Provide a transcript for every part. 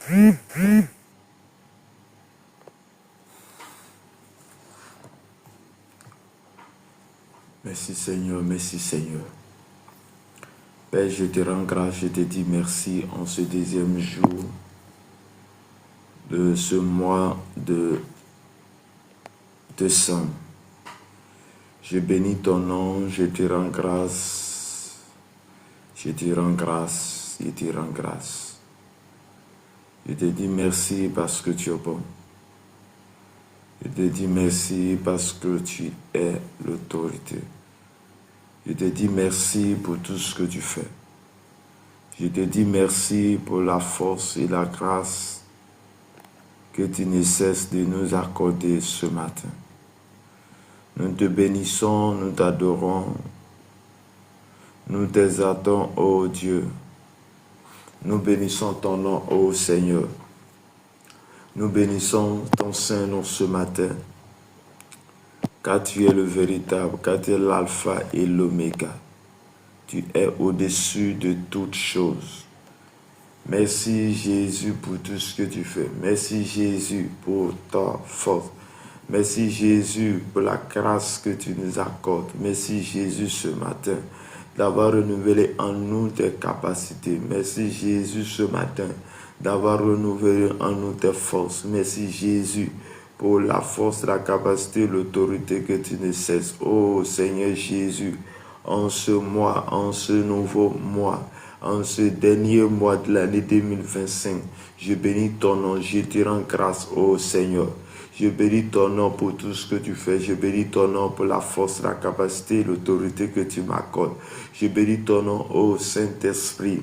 Merci Seigneur, merci Seigneur. Père, je te rends grâce, je te dis merci en ce deuxième jour de ce mois de décembre. Je bénis ton nom, je te rends grâce, je te rends grâce, je te rends grâce. Je te dis merci parce que tu es bon. Je te dis merci parce que tu es l'autorité. Je te dis merci pour tout ce que tu fais. Je te dis merci pour la force et la grâce que tu ne cesses de nous accorder ce matin. Nous te bénissons, nous t'adorons, nous t'exaltons, ô Dieu. Nous bénissons ton nom, ô Seigneur. Nous bénissons ton Saint-Nom ce matin, car tu es le véritable, car tu es l'alpha et l'oméga. Tu es au-dessus de toutes choses. Merci Jésus pour tout ce que tu fais. Merci Jésus pour ta force. Merci Jésus pour la grâce que tu nous accordes. Merci Jésus ce matin d'avoir renouvelé en nous tes capacités. Merci Jésus ce matin d'avoir renouvelé en nous tes forces. Merci Jésus pour la force, la capacité, l'autorité que tu ne cesses. Oh Seigneur Jésus, en ce mois, en ce nouveau mois, en ce dernier mois de l'année 2025, je bénis ton nom, je te rends grâce, oh Seigneur. Je bénis ton nom pour tout ce que tu fais. Je bénis ton nom pour la force, la capacité, l'autorité que tu m'accordes. Je bénis ton nom, ô Saint-Esprit.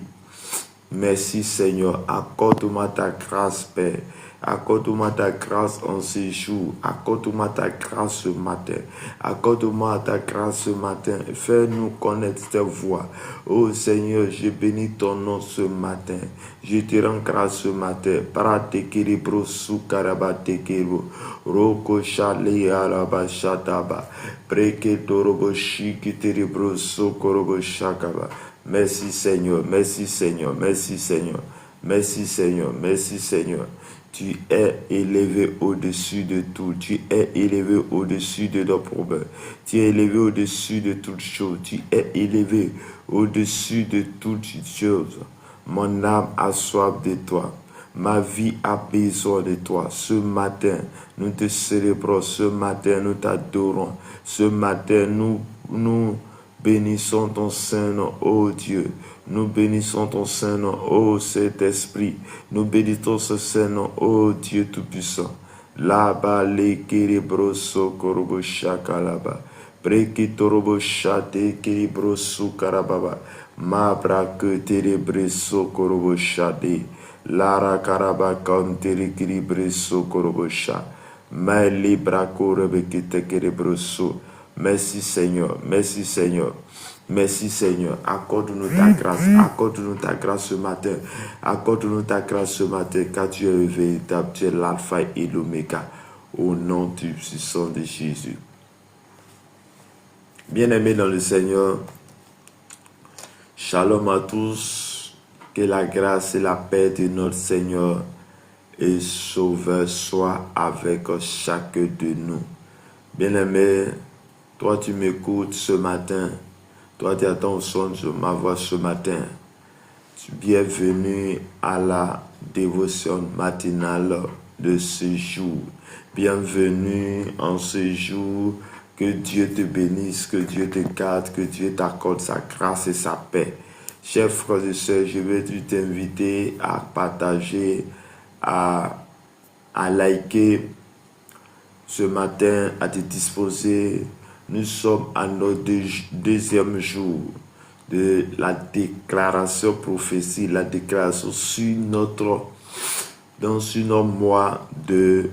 Merci Seigneur. Accorde-moi ta grâce, Père. Accorde-moi ta grâce en ce jour. Accorde-moi ta grâce ce matin. Accorde-moi ta grâce ce matin. Fais-nous connaître tes voies. Oh Seigneur, je bénis ton nom ce matin. Je te rends grâce ce matin. Pratekiribro sukarabatekiro. Roko shale araba shataba. Preke torobo shikiteribro sokorobo shakaba. Merci Seigneur, merci Seigneur, merci Seigneur, merci Seigneur, merci Seigneur. Tu es élevé au-dessus de tout. Tu es élevé au-dessus de nos problèmes. Tu es élevé au-dessus de toutes choses. Tu es élevé au-dessus de toutes choses. Mon âme a soif de toi. Ma vie a besoin de toi. Ce matin, nous te célébrons. Ce matin, nous t'adorons. Ce matin, nous bénissons ton Saint-Nom, ô Dieu. Nous bénissons ton Saint-Nom, ô Saint-Esprit. Nous bénissons ce Saint-Nom, ô Dieu Tout-Puissant. Là-bas, les kiribroso korobo shakalaba. Prekitorobo shate kiribroso karababa. Mabra que terebreso korobo shate. Lara karaba kanteri kiribreso korobo sha. Mali brako rebekite kiribroso. Merci Seigneur, merci Seigneur, merci Seigneur. Accorde-nous ta grâce, accorde-nous ta grâce ce matin, accorde-nous ta grâce ce matin, car tu es le véritable, tu es l'alpha et l'oméga, au nom du puissant de Jésus. Bien-aimés dans le Seigneur, shalom à tous, que la grâce et la paix de notre Seigneur et Sauveur soient avec chacun de nous. Bien-aimés, toi, tu m'écoutes ce matin. Toi, tu attends au son de ma voix ce matin. Bienvenue à la dévotion matinale de ce jour. Bienvenue en ce jour. Que Dieu te bénisse, que Dieu te garde, que Dieu t'accorde sa grâce et sa paix. Chers frères et sœurs, je vais t'inviter à partager, à liker ce matin, à te disposer. Nous sommes à notre deuxième jour de la déclaration prophétique, la déclaration sur notre mois de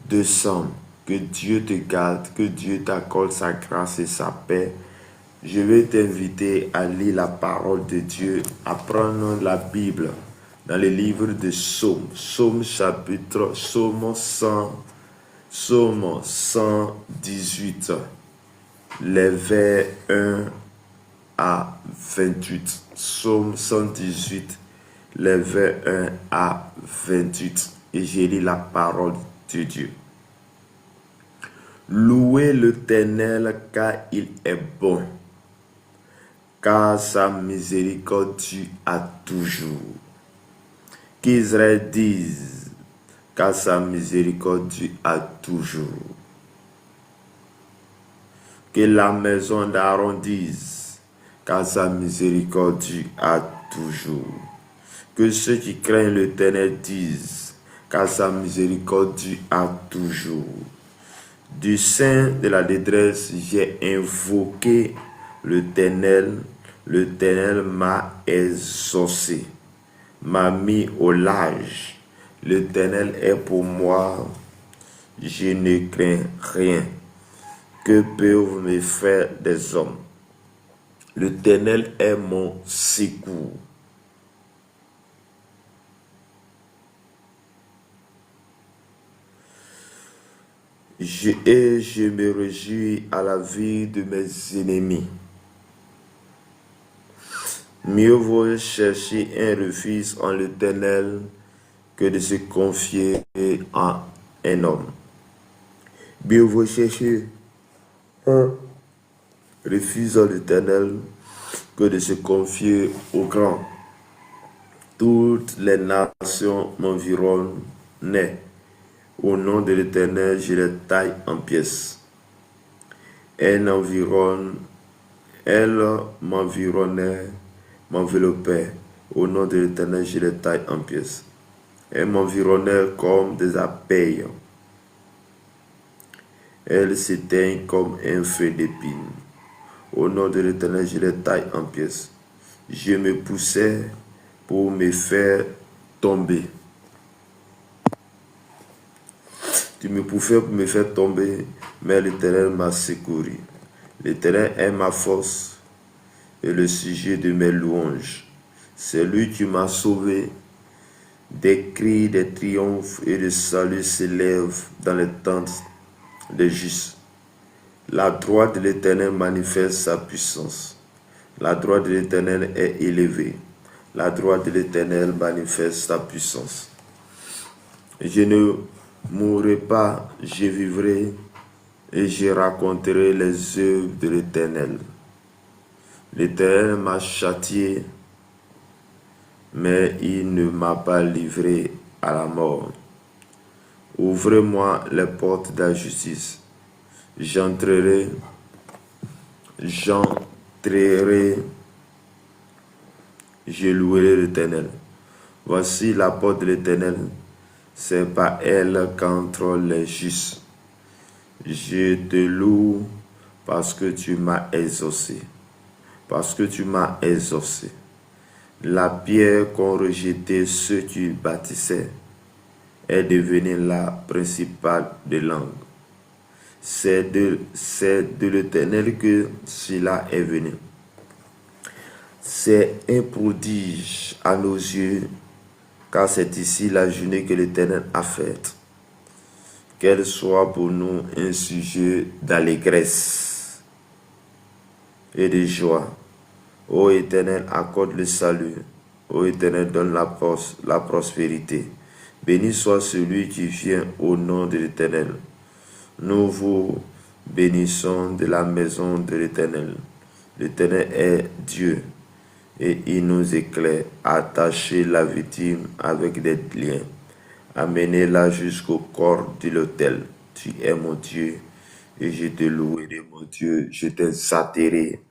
décembre. Que Dieu te garde, que Dieu t'accorde sa grâce et sa paix. Je vais t'inviter à lire la parole de Dieu, à prendre la Bible dans le livre de Psaume, Psaume 118, les vers 1 à 28. Psaume 118, les versets 1 à 28. Et j'ai lu la parole de Dieu. Louez l'Éternel car il est bon, car sa miséricorde dure à toujours. Qu'Israël dise, car sa miséricorde dure à toujours. Que la maison d'Aaron dise, car sa miséricorde dure à toujours. Que ceux qui craignent l'Éternel disent, car sa miséricorde dure à toujours. Du sein de la détresse, j'ai invoqué l'Éternel. L'Éternel m'a exaucé, m'a mis au large. L'Éternel est pour moi, je ne crains rien. Que peuvent me faire des hommes? L'Éternel est mon secours. Je me réjouis à la vie de mes ennemis. Mieux vaut chercher un refuge en l'Éternel que de se confier en un homme. Mieux vaut chercher un refuge en l'Éternel que de se confier au grand. Toutes les nations m'environnaient. Au nom de l'Éternel, je les taille en pièces. Elles m'environnaient, m'enveloppaient. Au nom de l'Éternel, je les taille en pièces. Elles m'environnaient comme des abeilles. Elles s'éteignent comme un feu d'épine. Au nom de l'Éternel, je les taille en pièces. Je me poussais pour me faire tomber. Tu me poussais pour me faire tomber, mais l'Éternel m'a secouru. L'Éternel est ma force et le sujet de mes louanges. C'est lui qui m'a sauvé. Des cris de triomphe et de salut s'élèvent dans les tentes des justes. La droite de l'Éternel manifeste sa puissance. La droite de l'Éternel est élevée. La droite de l'Éternel manifeste sa puissance. Je ne mourrai pas, je vivrai et je raconterai les œuvres de l'Éternel. L'Éternel m'a châtié, mais il ne m'a pas livré à la mort. Ouvrez-moi les portes de la justice. J'entrerai, je louerai l'Éternel. Voici la porte de l'Éternel, c'est par elle qu'entrent les justes. Je te loue parce que tu m'as exaucé. Parce que tu m'as exaucé. La pierre qu'ont rejetée ceux qui bâtissaient est devenue la principale des langues. C'est de l'Éternel que cela est venu. C'est un prodige à nos yeux, car c'est ici la journée que l'Éternel a faite. Qu'elle soit pour nous un sujet d'allégresse et de joie. Ô Éternel, accorde le salut. Ô Éternel, donne la prospérité. Béni soit celui qui vient au nom de l'Éternel. Nous vous bénissons de la maison de l'Éternel. L'Éternel est Dieu et il nous éclaire. Attachez la victime avec des liens. Amenez-la jusqu'au corps de l'autel. Tu es mon Dieu et je te louerai, mon Dieu. Je t'exalterai.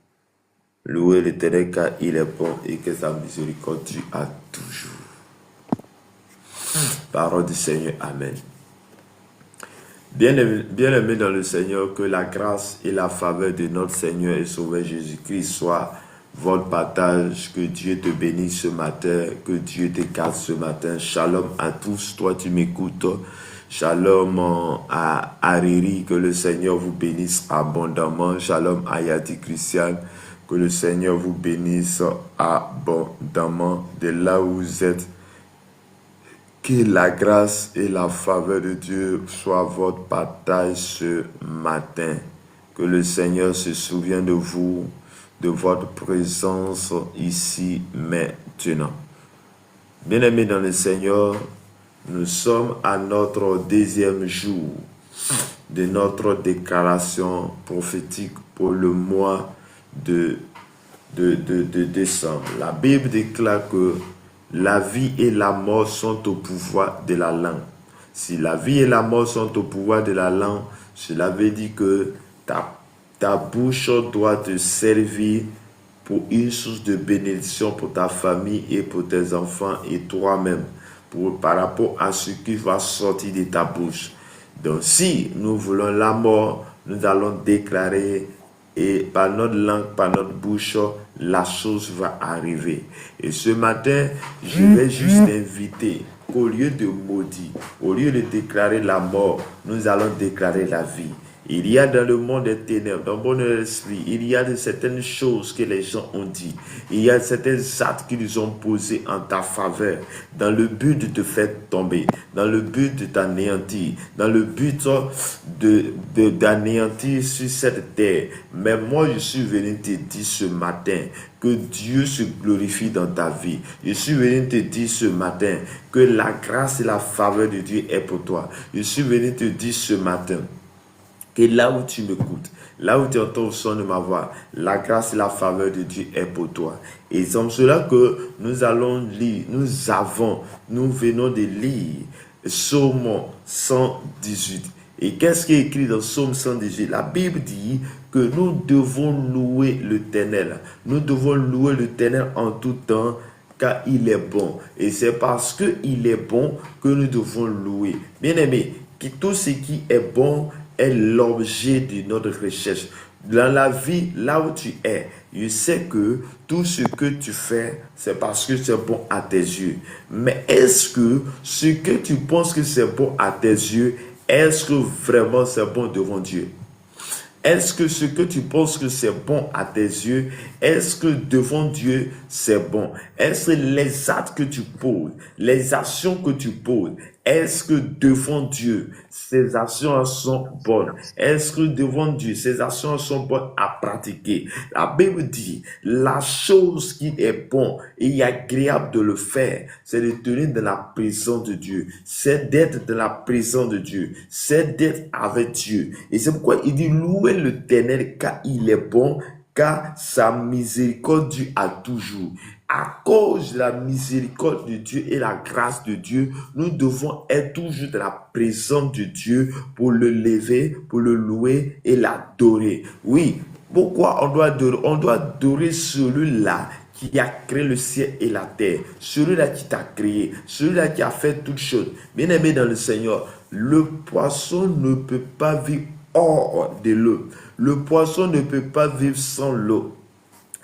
Louez l'Éternel car il est bon et que sa miséricorde dure à toujours. Parole du Seigneur, Amen. Bien-aimés dans le Seigneur, que la grâce et la faveur de notre Seigneur et Sauveur Jésus-Christ soient votre partage. Que Dieu te bénisse ce matin, que Dieu te garde ce matin. Shalom à tous, toi tu m'écoutes. Shalom à Hariri, que le Seigneur vous bénisse abondamment. Shalom à Yadi Christian, que le Seigneur vous bénisse abondamment de là où vous êtes. Que la grâce et la faveur de Dieu soient votre partage ce matin. Que le Seigneur se souvienne de vous, de votre présence ici maintenant. Bien-aimés dans le Seigneur, nous sommes à notre deuxième jour de notre déclaration prophétique pour le mois de décembre. La Bible déclare que la vie et la mort sont au pouvoir de la langue. Si la vie et la mort sont au pouvoir de la langue, cela veut dire que ta bouche doit te servir pour une source de bénédiction pour ta famille et pour tes enfants et toi-même, par rapport à ce qui va sortir de ta bouche. Donc si nous voulons la mort, nous allons déclarer et par notre langue, par notre bouche, la chose va arriver. Et ce matin, je vais juste inviter qu'au lieu de maudire, au lieu de déclarer la mort, nous allons déclarer la vie. Il y a dans le monde des ténèbres, dans mon esprit, il y a de certaines choses que les gens ont dit. Il y a certains actes qu'ils ont posés en ta faveur, dans le but de te faire tomber, dans le but de t'anéantir, dans le but d'anéantir sur cette terre. Mais moi, je suis venu te dire ce matin que Dieu se glorifie dans ta vie. Je suis venu te dire ce matin que la grâce et la faveur de Dieu est pour toi. Je suis venu te dire ce matin que là où tu m'écoutes, là où tu entends le son de ma voix, la grâce et la faveur de Dieu est pour toi. Et c'est comme cela que nous allons lire, nous venons de lire Psaume 118. Et qu'est-ce qui est écrit dans Psaume 118? La Bible dit que nous devons louer l'Éternel. Nous devons louer l'Éternel en tout temps, car il est bon. Et c'est parce qu'il est bon que nous devons louer. Bien-aimés, tout ce qui est bon est l'objet de notre recherche. Dans la vie, là où tu es, je sais que tout ce que tu fais, c'est parce que c'est bon à tes yeux. Mais est-ce que ce que tu penses que c'est bon à tes yeux, est-ce que vraiment c'est bon devant Dieu? Est-ce que ce que tu penses que c'est bon à tes yeux, est-ce que devant Dieu c'est bon? Est-ce que les actes que tu poses, les actions que tu poses, est-ce que devant Dieu ces actions sont bonnes? Est-ce que devant Dieu ces actions sont bonnes à pratiquer? La Bible dit, la chose qui est bonne et agréable de le faire, c'est de tenir dans la présence de Dieu, c'est d'être dans la présence de Dieu, c'est d'être avec Dieu. Et c'est pourquoi il dit louer l'Éternel car il est bon, car sa miséricorde dure à toujours. À cause de la miséricorde de Dieu et la grâce de Dieu, nous devons être toujours dans la présence de Dieu pour le lever, pour le louer et l'adorer. Oui, pourquoi on doit adorer? On doit adorer celui-là qui a créé le ciel et la terre, celui-là qui t'a créé, celui-là qui a fait toutes choses. Bien-aimé dans le Seigneur, le poisson ne peut pas vivre hors de l'eau. Le poisson ne peut pas vivre sans l'eau.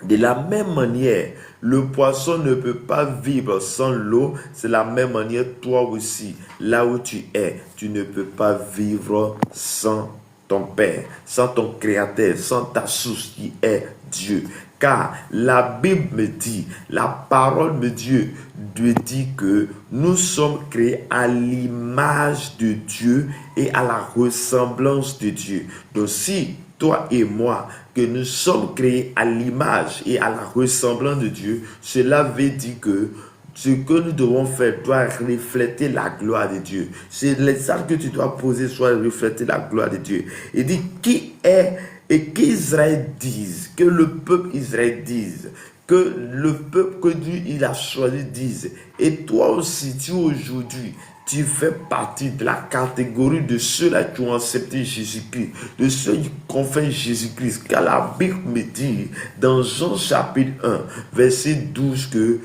De la même manière, le poisson ne peut pas vivre sans l'eau. C'est la même manière, toi aussi, là où tu es, tu ne peux pas vivre sans ton Père, sans ton Créateur, sans ta source qui est Dieu. Car la Bible me dit, la parole de Dieu dit que nous sommes créés à l'image de Dieu et à la ressemblance de Dieu. Donc si toi et moi, que nous sommes créés à l'image et à la ressemblance de Dieu, cela veut dire que ce que nous devons faire doit refléter la gloire de Dieu. C'est les actes que tu dois poser soit refléter la gloire de Dieu. Il dit qui est et qu'Israël dise, que le peuple Israël dise, que le peuple que Dieu il a choisi dise. Et toi aussi, tu aujourd'hui, tu fais partie de la catégorie de ceux-là qui ont accepté Jésus-Christ, de ceux qui confessent Jésus-Christ. Car la Bible me dit, dans Jean chapitre 1, verset 12, que,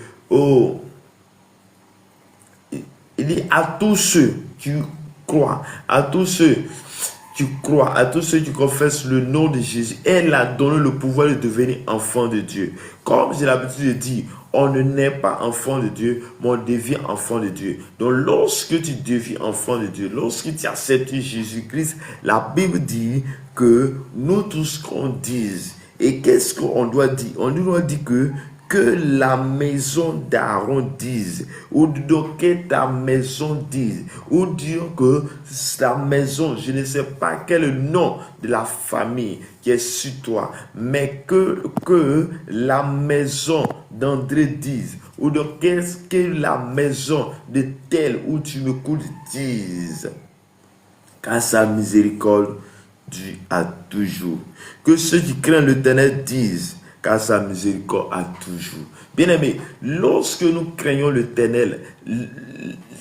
il dit à tous ceux qui croient, à tous ceux qui croient, à tous ceux qui confessent le nom de Jésus, elle a donné le pouvoir de devenir enfant de Dieu. Comme j'ai l'habitude de dire, on ne naît pas enfant de Dieu, mais on devient enfant de Dieu. Donc lorsque tu deviens enfant de Dieu, lorsque tu acceptes Jésus-Christ, la Bible dit que nous tous qu'on dise. Et qu'est-ce qu'on doit dire? On doit dire que la maison d'Aaron dise, ou que ta maison dise, ou dire que ta maison, je ne sais pas quel est le nom de la famille qui est sur toi, mais que la maison d'André dise, ou de qu'est-ce que la maison de tel où tu m'écoutes dise, car sa miséricorde dure à toujours. Que ceux qui craignent l'Éternel disent, car sa miséricorde a toujours. Bien-aimés, lorsque nous craignons l'Éternel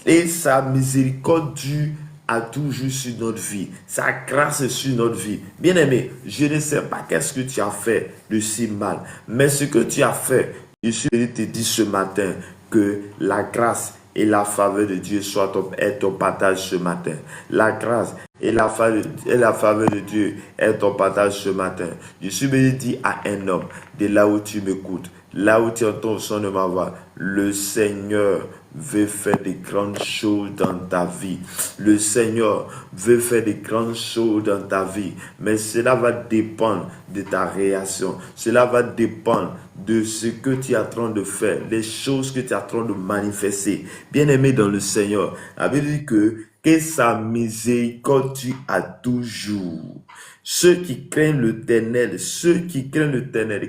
et sa miséricorde dure à toujours sur notre vie, sa grâce sur notre vie. Bien-aimé, je ne sais pas qu'est-ce que tu as fait de si mal, mais ce que tu as fait, je suis venu te dire ce matin que la grâce et la faveur de Dieu soit ton partage ce matin. La grâce et la faveur de Dieu est ton partage ce matin. Je suis venu dire à un homme, de là où tu m'écoutes, là où tu entends le son de ma voix, le Seigneur veut faire de grandes choses dans ta vie. Le Seigneur veut faire de grandes choses dans ta vie. Mais cela va dépendre de ta réaction. Cela va dépendre de ce que tu es en train de faire, les choses que tu es en train de manifester. Bien-aimé dans le Seigneur, la Bible dit que sa miséricorde dure à toujours. Ceux qui craignent l'Éternel,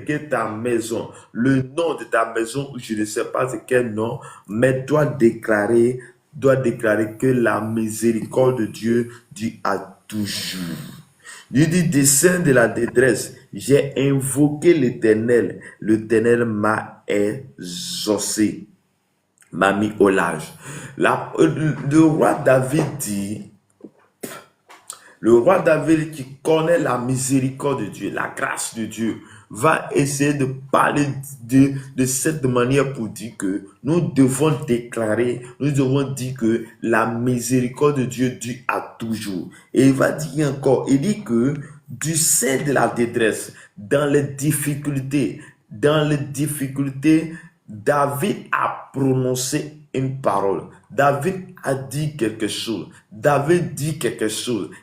que ta maison, le nom de ta maison, je ne sais pas de quel nom, mais doit déclarer que la miséricorde de Dieu dure à toujours. Il dit, dessein de la détresse, j'ai invoqué l'Éternel m'a exaucé, m'a mis au large. Le roi David dit, le roi David qui connaît la miséricorde de Dieu, la grâce de Dieu, va essayer de parler de cette manière pour dire que nous devons déclarer, nous devons dire que la miséricorde de Dieu dure à toujours. Et il va dire encore, il dit que du sein de la détresse, dans les difficultés, David a prononcé une parole. David a dit quelque chose.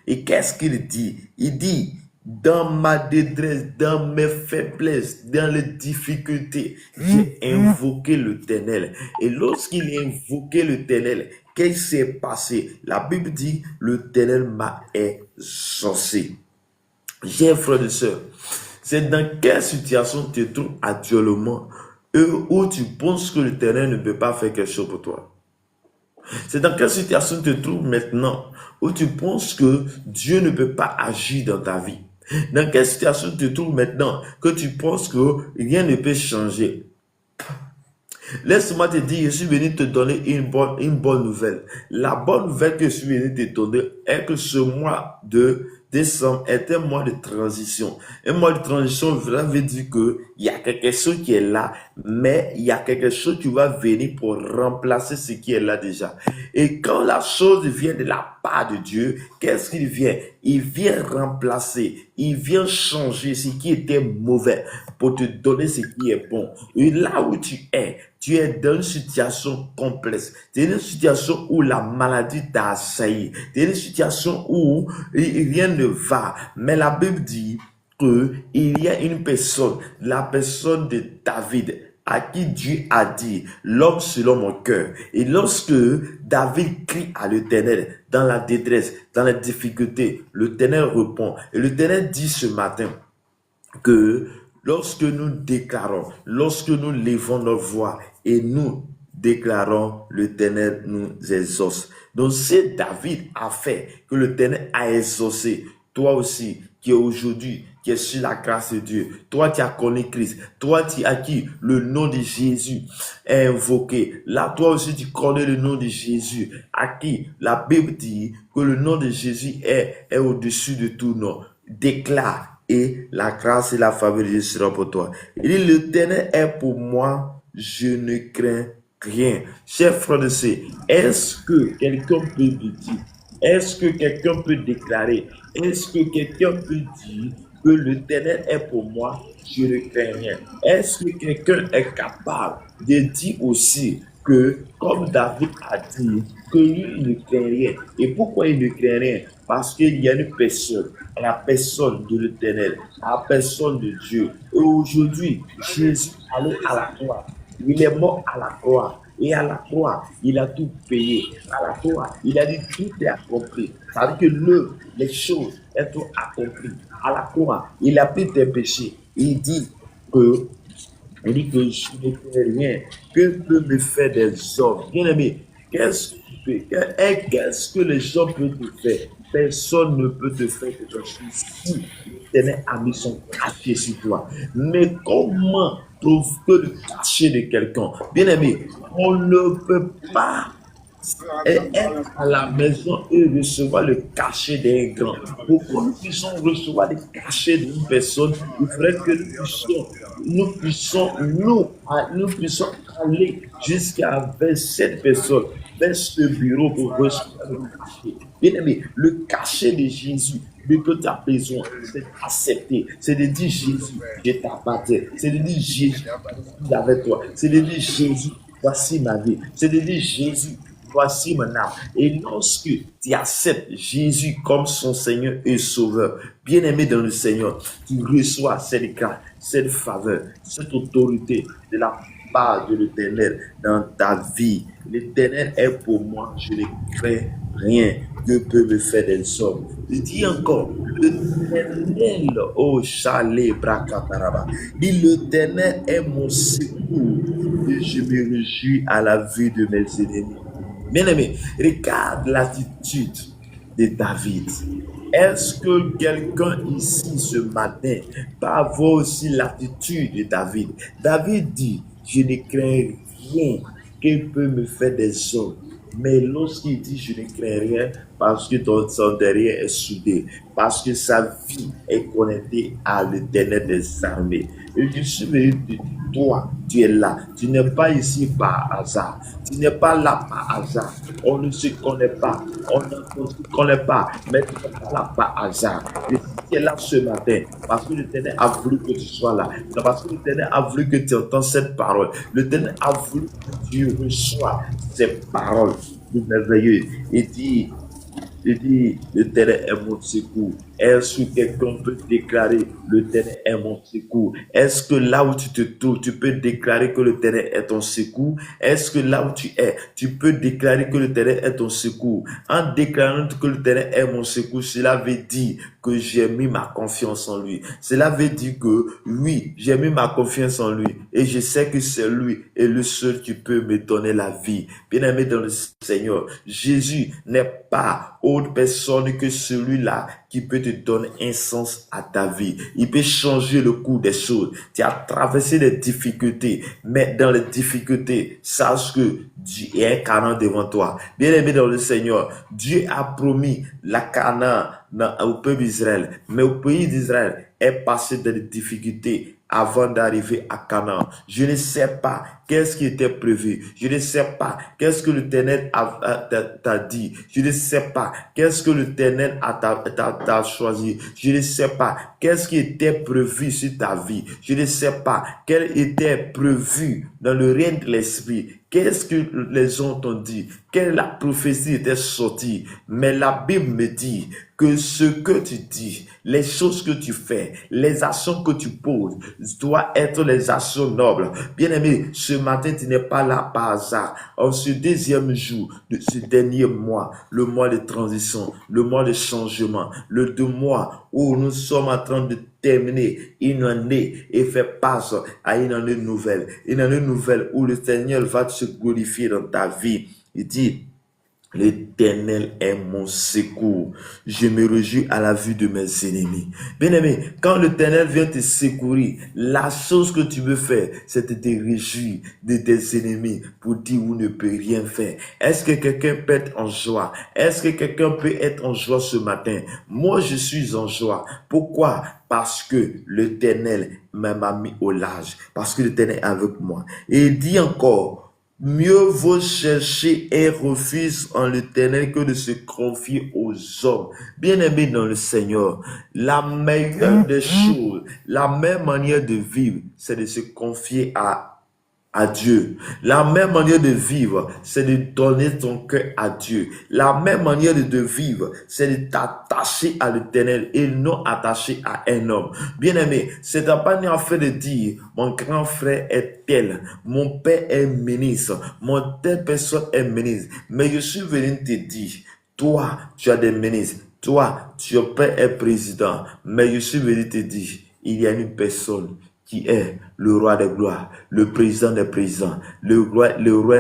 Et qu'est-ce qu'il dit? Il dit, dans ma détresse, dans mes faiblesses, dans les difficultés, j'ai invoqué l'Éternel. Et lorsqu'il a invoqué l'Éternel, qu'est-ce qui s'est passé? La Bible dit, l'Éternel m'a exaucé. Chers frères et sœurs, c'est dans quelle situation tu te trouves actuellement où tu penses que l'Éternel ne peut pas faire quelque chose pour toi? C'est dans quelle situation tu te trouves maintenant où tu penses que Dieu ne peut pas agir dans ta vie? Dans quelle situation tu te trouves maintenant que tu penses que rien ne peut changer? Laisse-moi te dire, je suis venu te donner une bonne nouvelle. La bonne nouvelle que je suis venu te donner est que ce mois de décembre est un mois de transition. Un mois de transition, cela veut dire que il y a quelque chose qui est là, mais il y a quelque chose qui va venir pour remplacer ce qui est là déjà. Et quand la chose vient de la part de Dieu, qu'est-ce qu'il vient? Il vient remplacer, il vient changer ce qui était mauvais pour te donner ce qui est bon. Et là où tu es dans une situation complexe. Tu es dans une situation où la maladie t'a assailli. Tu es dans une situation où rien ne va. Mais la Bible dit qu'il y a une personne, la personne de David, à qui Dieu a dit, l'homme selon mon cœur. Et lorsque David crie à l'Éternel, dans la détresse, dans la difficulté, l'Éternel répond. Et l'Éternel dit ce matin que lorsque nous déclarons, lorsque nous levons notre voix et nous déclarons, l'Éternel nous exauce. Donc, si David a fait que l'Éternel a exaucé, toi aussi, qui est aujourd'hui, qui est sur la grâce de Dieu, toi qui as connu Christ, toi qui as qui le nom de Jésus est invoqué, là, toi aussi, tu connais le nom de Jésus, à qui la Bible dit que le nom de Jésus est au-dessus de tout nom. Déclare. Et la grâce et la faveur de Dieu sera pour toi. Il dit, l'Éternel est pour moi, je ne crains rien. Chers frères et sœurs, est-ce que quelqu'un peut dire, est-ce que quelqu'un peut déclarer, est-ce que quelqu'un peut dire que l'Éternel est pour moi, je ne crains rien? Est-ce que quelqu'un est capable de dire aussi que, comme David a dit, que lui, il ne craint rien? Et pourquoi il ne craint rien? Parce qu'il y a une personne, la personne de l'Éternel, la personne de Dieu. Et aujourd'hui, Jésus est allé à la croix. Il est mort à la croix. Et à la croix, il a tout payé. À la croix, il a dit tout est accompli. Ça veut dire que les choses sont tout accomplies. À la croix, il a pris tes péchés. Il dit que Il dit que je ne fais rien. Que peut me faire des hommes? Bien aimé, qu'est-ce que les hommes peuvent te faire? Personne ne peut te faire quelque chose si l'Éternel a mis son cachet sur toi. Mais comment trouve-t-on le cachet de quelqu'un? Bien aimé, on ne peut pas être à la maison et recevoir le cachet d'un grand. Pour que nous puissions recevoir le cachet d'une personne, il faudrait que nous puissions aller jusqu'à 27 personnes vers ce bureau pour recevoir le cachet. Bien aimé, le cachet de Jésus, ce que tu as besoin, c'est d'accepter, c'est de dire Jésus, je t'appartiens, c'est de dire Jésus, je suis avec toi, c'est de dire Jésus, voici ma vie, c'est de dire Jésus, voici mon âme. Et lorsque tu acceptes Jésus comme son Seigneur et Sauveur, bien-aimé dans le Seigneur, tu reçois cette grâce, cette faveur, cette autorité de la part de l'Éternel dans ta vie. L'Éternel est pour moi, je ne crains rien que peut me faire des hommes. Je dis encore, l'Éternel, oh chalet, bracataraba, dit l'Éternel est mon secours et je me réjouis à la vue de mes ennemis. Bien-aimé, regarde l'attitude de David. Est-ce que quelqu'un ici ce matin peut avoir aussi l'attitude de David? David dit, je ne crains rien qui peut me faire des hommes. Mais lorsqu'il dit je ne crains rien, parce que son derrière est soudé, parce que sa vie est connectée à l'Éternel des armées. Et je suis venu te dire, toi, tu es là. Tu n'es pas ici par hasard. Tu n'es pas là par hasard. On ne se connaît pas. On ne se connaît pas. Mais tu n'es pas là par hasard. Et si tu es là ce matin, parce que l'Éternel a voulu que tu sois là. C'est parce que l'Éternel a voulu que tu entends cette parole. L'Éternel a voulu que tu reçois ces paroles merveilleuses. Il dit, l'Éternel est mon secours. Est-ce que quelqu'un peut déclarer, l'Éternel est mon secours? Est-ce que là où tu te trouves, tu peux déclarer que l'Éternel est ton secours? Est-ce que là où tu es, tu peux déclarer que l'Éternel est ton secours? En déclarant que l'Éternel est mon secours, cela veut dire que j'ai mis ma confiance en lui. Cela veut dire que oui, j'ai mis ma confiance en lui et je sais que c'est lui et le seul qui peut me donner la vie. Bien-aimé dans le Seigneur, Jésus n'est pas autre personne que celui-là qui peut te donner un sens à ta vie. Il peut changer le cours des choses. Tu as traversé des difficultés, mais dans les difficultés, sache que Dieu est un Canaan devant toi. Bien-aimé dans le Seigneur, Dieu a promis la Canaan au peuple d'Israël, mais au pays d'Israël est passé dans des difficultés avant d'arriver à Canaan. Je ne sais pas qu'est-ce qui était prévu. Je ne sais pas qu'est-ce que l'Éternel t'a dit. Je ne sais pas qu'est-ce que l'Éternel t'a choisi. Je ne sais pas qu'est-ce qui était prévu sur ta vie. Je ne sais pas quel était prévu dans le règne de l'esprit. Qu'est-ce que les gens t'ont dit? Quelle la prophétie était sortie? Mais la Bible me dit que ce que tu dis, les choses que tu fais, les actions que tu poses, doivent être les actions nobles. Bien-aimé, ce matin, tu n'es pas là par hasard. En ce deuxième jour de ce dernier mois, le mois de transition, le mois de changement, le 2 mois où nous sommes en train de terminer une année et faire face à une année nouvelle. Une année nouvelle où le Seigneur va se glorifier dans ta vie. Il dit, l'Éternel est mon secours. Je me réjouis à la vue de mes ennemis. Bien-aimé, quand l'Éternel vient te secourir, la chose que tu veux faire, c'est de te réjouir de tes ennemis pour dire où ne peut rien faire. Est-ce que quelqu'un peut être en joie? Est-ce que quelqu'un peut être en joie ce matin? Moi, je suis en joie. Pourquoi? Parce que l'Éternel m'a mis au large. Parce que l'Éternel est avec moi. Et il dit encore, mieux vaut chercher un refuge en l'Éternel que de se confier aux hommes. Bien-aimés dans le Seigneur, la meilleure des choses, la meilleure manière de vivre, c'est de se confier à Dieu. La même manière de vivre, c'est de donner ton cœur à Dieu. La même manière de vivre, c'est de t'attacher à l'Éternel et non attaché à un homme. Bien-aimé, c'est pas en fait de dire, mon grand frère est tel, mon père est ministre, mon telle personne est ministre. Mais je suis venu te dire, toi, tu as des ministres, toi, ton père est président. Mais je suis venu te dire, il y a une personne qui est le roi des gloires, le président des présidents, le roi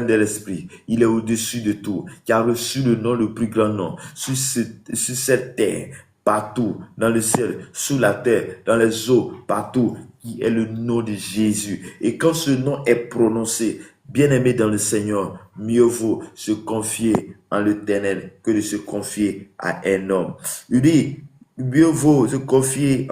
de l'esprit. Il est au-dessus de tout, qui a reçu le nom, le plus grand nom, sur cette terre, partout, dans le ciel, sous la terre, dans les eaux, partout, qui est le nom de Jésus. Et quand ce nom est prononcé, bien-aimé dans le Seigneur, mieux vaut se confier en l'Éternel que de se confier à un homme. Il dit, mieux vaut se confier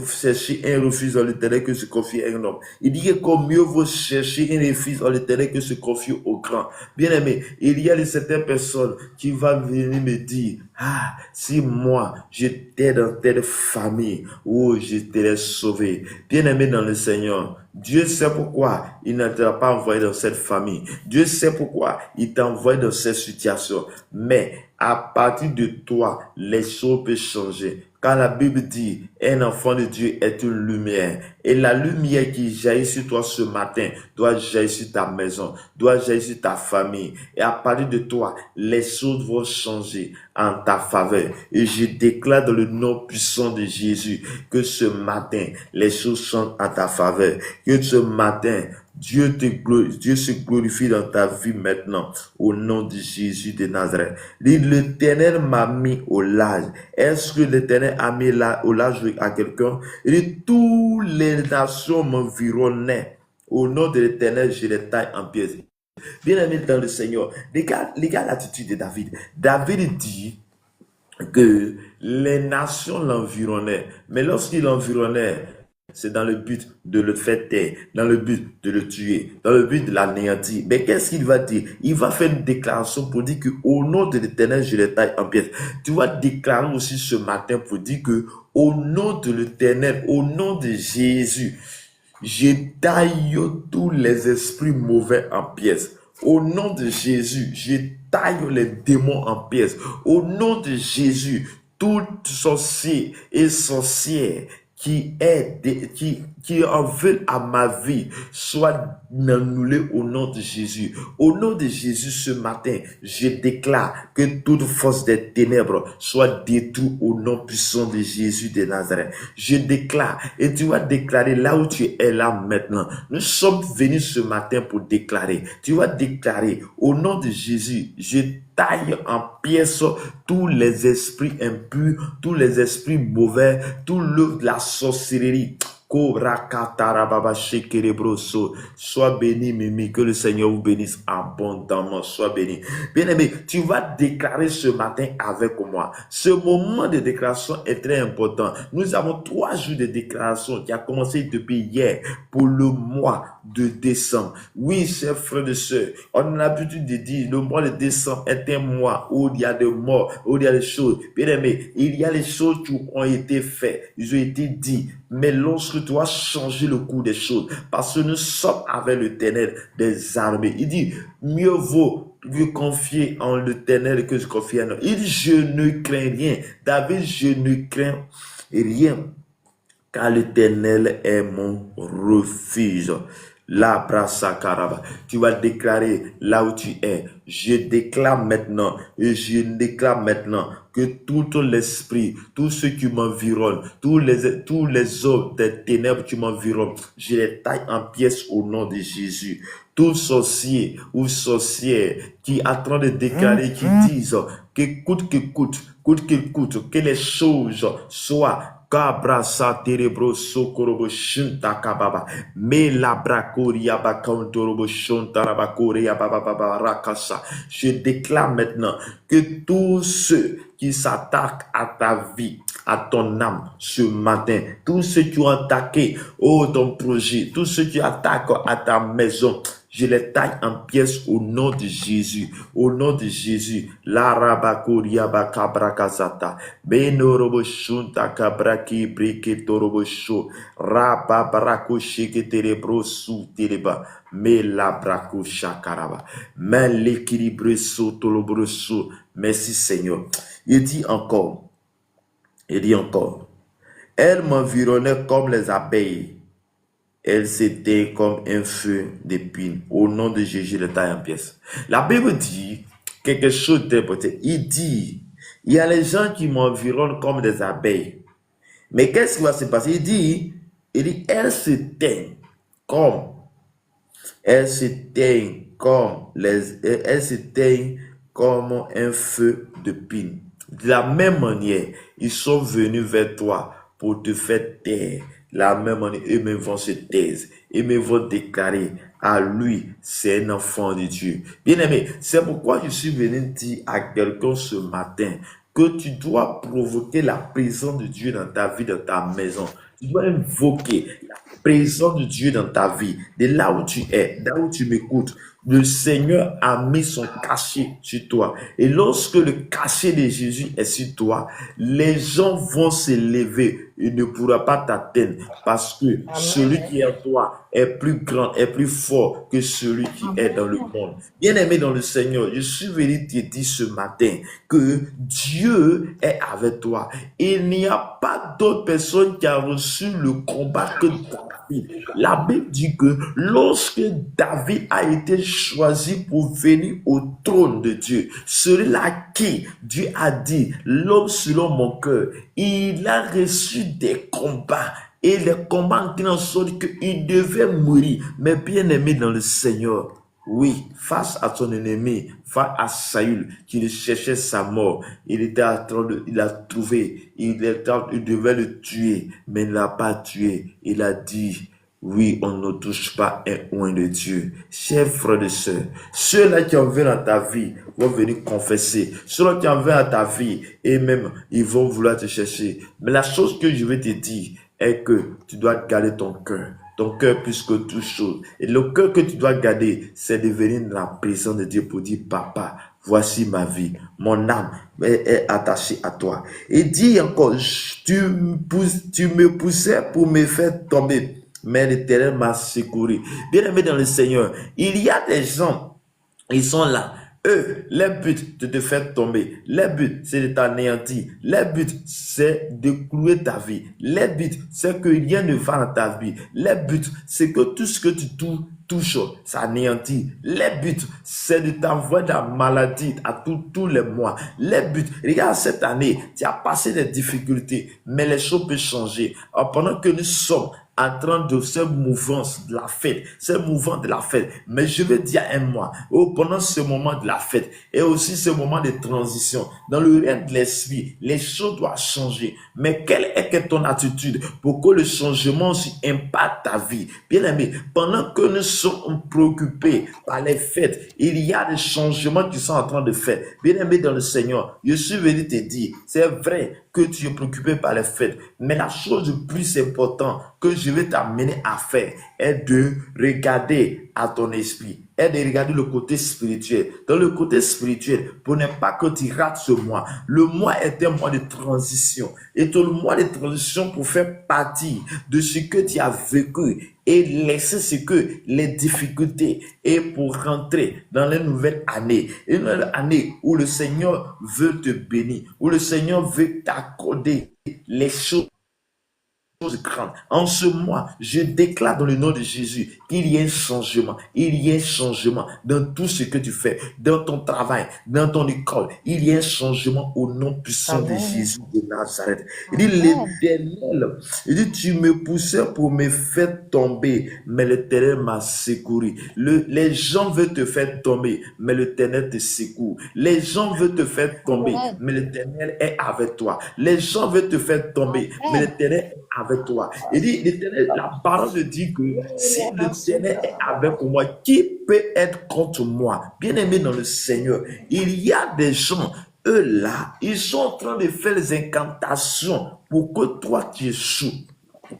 chercher un refuge dans l'Éternel que se confier à un homme. Il dit que comme mieux vaut chercher un refuge dans l'Éternel que se confier au grand. Bien aimé, il y a certaines personnes qui vont venir me dire, ah, si moi j'étais dans telle famille où je t'aurais sauvé. Bien aimé dans le Seigneur, Dieu sait pourquoi il ne t'a pas envoyé dans cette famille. Dieu sait pourquoi il t'a envoyé dans cette situation. Mais à partir de toi, les choses peuvent changer. Quand la Bible dit, un enfant de Dieu est une lumière. Et la lumière qui jaillit sur toi ce matin doit jaillir sur ta maison, doit jaillir sur ta famille. Et à partir de toi, les choses vont changer en ta faveur. Et je déclare dans le nom puissant de Jésus que ce matin, les choses changent en ta faveur. Que ce matin, Dieu se glorifie dans ta vie maintenant, au nom de Jésus de Nazareth. L'Éternel m'a mis au large. Est-ce que l'Éternel a mis au large à quelqu'un? Et toutes les nations m'environnaient. Au nom de l'Éternel, je les taille en pièces. Bien aimé dans le Seigneur, regarde l'attitude de David. David dit que les nations l'environnaient. Mais lorsqu'il l'environnait, c'est dans le but de le faire taire, dans le but de le tuer, dans le but de l'anéantir. Mais qu'est-ce qu'il va dire? Il va faire une déclaration pour dire que au nom de l'Éternel, je les taille en pièces. Tu vas déclarer aussi ce matin pour dire que au nom de l'Éternel, au nom de Jésus, je taille tous les esprits mauvais en pièces. Au nom de Jésus, je taille les démons en pièces. Au nom de Jésus, tout sorcier et sorcière qui en veulent à ma vie, soit annulé au nom de Jésus. Au nom de Jésus, ce matin, je déclare que toute force des ténèbres soit détruite au nom puissant de Jésus de Nazareth. Je déclare, et tu vas déclarer là où tu es là maintenant. Nous sommes venus ce matin pour déclarer. Tu vas déclarer, au nom de Jésus, je taille en pièces tous les esprits impurs, tous les esprits mauvais, tout la sorcellerie. Sois béni, Mimi, que le Seigneur vous bénisse abondamment, sois béni. Bien-aimé, tu vas déclarer ce matin avec moi. Ce moment de déclaration est très important. Nous avons 3 jours de déclaration qui a commencé depuis hier pour le mois de décembre. Oui, chers frères et sœurs, on a l'habitude de dire le mois de décembre est un mois où il y a des morts, où il y a des choses. Bien-aimé, il y a les choses qui ont été faites, ils ont été dit. Mais lorsque tu as changé le cours des choses, parce que nous sommes avec l'Éternel des armées, il dit, mieux vaut que confier en l'Éternel que se confier en nous. Il dit, je ne crains rien. David, je ne crains rien, car l'Éternel est mon refuge. La brasakaraba. Tu vas déclarer là où tu es. Je déclare maintenant et je déclare maintenant que tout l'esprit, tout ce qui m'environne, tous les hommes des ténèbres qui m'environnent, je les taille en pièces au nom de Jésus. Tout sorcier ou sorcière qui est en train de déclarer, qui disent que coûte que les choses soient Kabrasa terebro sokorobo shunta kababa me la brakoria bakantorobo shunta rabakoria baba rakasa. Je déclare maintenant que tous ceux qui s'attaquent à ta vie, à ton âme ce matin, tous ceux qui ont attaqué ton projet, tous ceux qui attaquent à ta maison, je les taille en pièces au nom de Jésus. Au nom de Jésus. La rabakoria bakabrakazata. Benorobo shunta kabraki breke torobo sho. Rababrako sheke terebro su tereba. Me la brako shakaraba. Mais l'équilibre so tolobro so. Merci Seigneur. Il dit encore. Elle m'environnait comme les abeilles. Elle s'était comme un feu d'épine. Au nom de Jésus, le taille en pièces. La Bible dit quelque chose d'important. Il dit, il y a les gens qui m'environnent comme des abeilles. Mais qu'est-ce qui va se passer? Il dit, Il dit, elles s'éteignent elles s'éteignent comme un feu de pine. De la même manière, ils sont venus vers toi pour te faire taire. De la même manière, eux-mêmes vont se taire. Eux-mêmes vont déclarer, à lui, c'est un enfant de Dieu. Bien-aimé, c'est pourquoi je suis venu dire à quelqu'un ce matin que tu dois provoquer la présence de Dieu dans ta vie, dans ta maison. Tu dois invoquer la présence de Dieu dans ta vie, de là où tu es, là où tu m'écoutes. Le Seigneur a mis son cachet sur toi. Et lorsque le cachet de Jésus est sur toi, les gens vont se lever. Il ne pourra pas t'atteindre parce que celui qui est en toi est plus grand, est plus fort que celui qui est dans le monde. Bien-aimé dans le Seigneur, je suis venu te dire ce matin que Dieu est avec toi. Il n'y a pas d'autre personne qui a reçu le combat que David. La Bible dit que lorsque David a été choisi pour venir au trône de Dieu, celui-là qui Dieu a dit, l'homme selon mon cœur, il a reçu des combats. Et les combats qui en sortent qu'il devait mourir. Mais bien aimé dans le Seigneur, oui, face à son ennemi, face à Saül, qui cherchait sa mort, il était en train de, il a trouvé, il devait le tuer, mais il ne l'a pas tué. Il a dit, oui, on ne touche pas un oint de Dieu. Chers frères et sœurs, ceux-là qui en veulent dans ta vie vont venir confesser. Ceux-là qui en veulent dans ta vie, et même, ils vont vouloir te chercher. Mais la chose que je vais te dire est que tu dois garder ton cœur. Ton cœur plus que toute chose. Et le cœur que tu dois garder, c'est de venir dans la présence de Dieu pour dire, Papa, voici ma vie. Mon âme est attachée à toi. Et dis encore, tu me poussais pour me faire tomber, mais l'Éternel m'a secouru. Bien-aimé dans le Seigneur, il y a des gens, ils sont là. Eux, leur but, de te faire tomber. Leur but, c'est de t'anéantir. Leur but, c'est de clouer ta vie. Leur but, c'est que rien ne va dans ta vie. Leur but, c'est que tout ce que tu touches, ça anéantit. Leur but, c'est de t'envoyer de la maladie à tous les mois. Leur but, regarde cette année, tu as passé des difficultés, mais les choses peuvent changer. Alors, pendant que nous sommes en train de cette mouvance de la fête, mais je veux dire un mois, pendant ce moment de la fête et aussi ce moment de transition, dans le règne de l'esprit, les choses doivent changer. Mais quelle est ton attitude pour que le changement aussi impacte ta vie? Bien aimé, pendant que nous sommes préoccupés par les fêtes, il y a des changements qui sont en train de faire. Bien aimé dans le Seigneur, je suis venu te dire, c'est vrai que tu es préoccupé par les fêtes, mais la chose le plus importante que je vais t'amener à faire est de regarder à ton esprit, est de regarder le côté spirituel. Dans le côté spirituel, pour ne pas que tu rates ce mois. Le mois est un mois de transition. Et tout le mois de transition pour faire partie de ce que tu as vécu et laisser ce que les difficultés et pour rentrer dans la nouvelle année. Une nouvelle année où le Seigneur veut te bénir, où le Seigneur veut t'accorder les choses grandes. En ce mois, je déclare dans le nom de Jésus qu'il y a un changement. Il y a un changement dans tout ce que tu fais, dans ton travail, dans ton école. Il y a un changement au nom puissant de Jésus de Nazareth. Il dit l'Éternel, il dit tu me poussais pour me faire tomber, mais l'Éternel m'a secouru. Les gens veulent te faire tomber, mais l'Éternel te secoue. Les gens veulent te faire tomber, mais l'Éternel est avec toi. Les gens veulent te faire tomber, mais l'Éternel est avec toi. Il dit, la parole dit que si l'Éternel est avec moi, qui peut être contre moi? Bien-aimé dans le Seigneur, il y a des gens, eux là, ils sont en train de faire des incantations pour que toi tu échoues.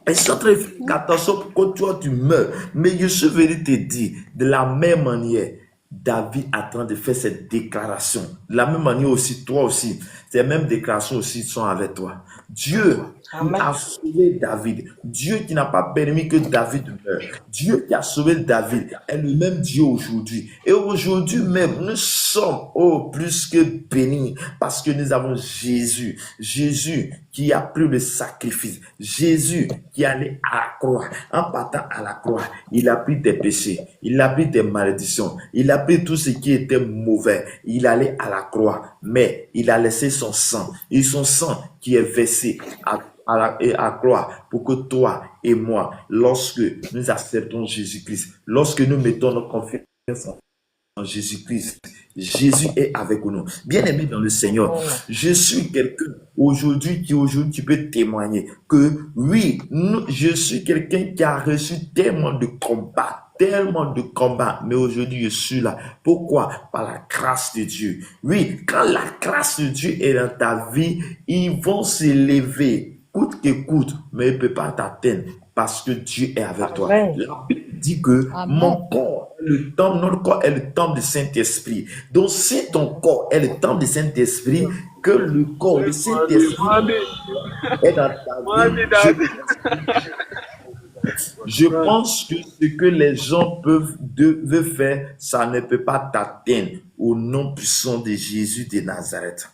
Ils sont en train de faire des incantations pour que toi tu meurs. Mais je suis venu te dire, de la même manière, David est en train de faire cette déclaration. De la même manière aussi, toi aussi, ces mêmes déclarations aussi sont avec toi. Dieu a sauvé David. Dieu qui n'a pas permis que David meure. Dieu qui a sauvé David est le même Dieu aujourd'hui. Et aujourd'hui même, nous sommes plus que bénis parce que nous avons Jésus. Jésus qui a pris le sacrifice. Jésus qui est allé à la croix. En partant à la croix, il a pris tes péchés. Il a pris tes malédictions. Il a pris tout ce qui était mauvais. Il allait à la croix. Mais il a laissé son sang. Et son sang qui est versé et à croire pour que toi et moi, lorsque nous acceptons Jésus-Christ, lorsque nous mettons notre confiance en Jésus-Christ, Jésus est avec nous. Bien-aimé dans le Seigneur, je suis quelqu'un aujourd'hui qui peut témoigner que oui, je suis quelqu'un qui a reçu tellement de combats, mais aujourd'hui je suis là. Pourquoi? Par la grâce de Dieu. Oui, quand la grâce de Dieu est dans ta vie, ils vont s'élever coûte que coûte, mais il ne peut pas t'atteindre parce que Dieu est avec toi. La Bible dit que mon corps, notre corps est le temple du Saint-Esprit. Donc, si ton corps est le temple du Saint-Esprit, que le corps, le Saint-Esprit est dans ta vie, je pense que ce que les gens veulent faire, ça ne peut pas t'atteindre au nom puissant de Jésus de Nazareth.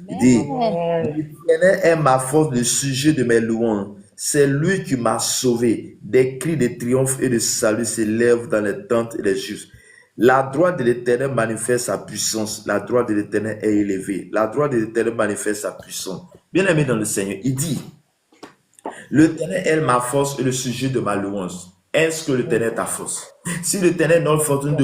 Il dit, l'Éternel est ma force, le sujet de mes louanges. C'est lui qui m'a sauvé. Des cris de triomphe et de salut s'élèvent dans les tentes et les justes. La droite de l'Éternel manifeste sa puissance. La droite de l'Éternel est élevée. La droite de l'Éternel manifeste sa puissance. Bien-aimé dans le Seigneur, il dit, l'Éternel est ma force et le sujet de ma louange. Est-ce que l'Éternel est ta force? Si l'Éternel est notre force, nous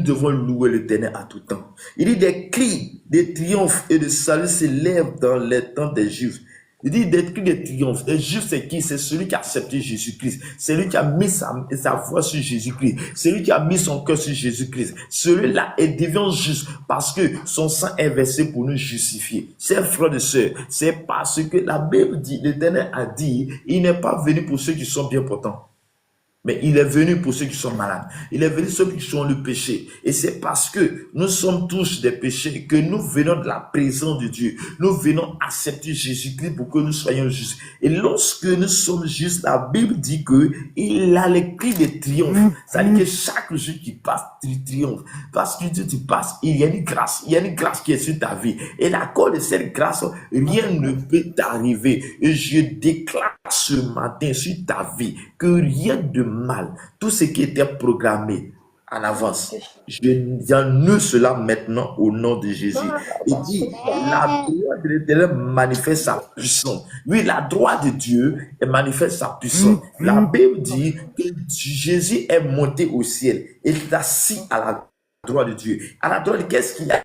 devons louer l'Éternel à tout temps. Il dit des cris de triomphe et de salut s'élèvent dans les temps des Juifs. Il dit des cris de triomphe. Les Juifs, c'est qui? C'est celui qui a accepté Jésus-Christ. C'est lui qui a mis sa foi sur Jésus-Christ. C'est lui qui a mis son cœur sur Jésus-Christ. Celui-là est devenu juste parce que son sang est versé pour nous justifier. Chers frères et sœurs, c'est parce que la Bible dit, l'Éternel a dit, il n'est pas venu pour ceux qui sont bien portants. Mais il est venu pour ceux qui sont malades. Il est venu pour ceux qui sont le péché. Et c'est parce que nous sommes tous des péchés que nous venons de la présence de Dieu. Nous venons accepter Jésus-Christ pour que nous soyons justes. Et lorsque nous sommes justes, la Bible dit que il a les cris de triomphe. C'est-à-dire que chaque jour qui passe, tu triomphes. Parce que tu passes, il y a une grâce. Il y a une grâce qui est sur ta vie. Et à cause de cette grâce, rien ne peut t'arriver. Et je déclare ce matin sur ta vie que rien de mal, tout ce qui était programmé en avance, j'annule cela maintenant au nom de Jésus. Il dit, la droite de l'Éternel manifeste sa puissance. Oui, la droite de Dieu manifeste sa puissance. La Bible dit que Jésus est monté au ciel et est assis à la droite de Dieu. À la droite, qu'est-ce qu'il y a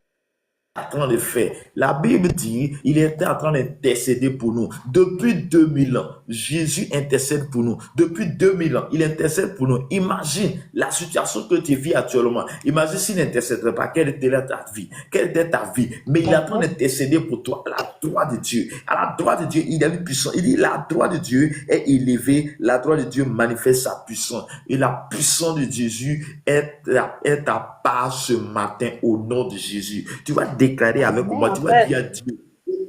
en train de faire? La Bible dit, il était en train d'intercéder pour nous. Depuis 2000 ans, Jésus intercède pour nous. Depuis 2000 ans, il intercède pour nous. Imagine la situation que tu vis actuellement. Imagine s'il n'intercéderait pas, quelle était ta vie? Quelle était ta vie? Mais il est en train d'intercéder pour toi à la droite de Dieu. À la droite de Dieu, il est puissant. Il dit, la droite de Dieu est élevée. La droite de Dieu manifeste sa puissance. Et la puissance de Jésus est à part ce matin au nom de Jésus. Tu vas déclarer avec moi, tu vas dire à Dieu,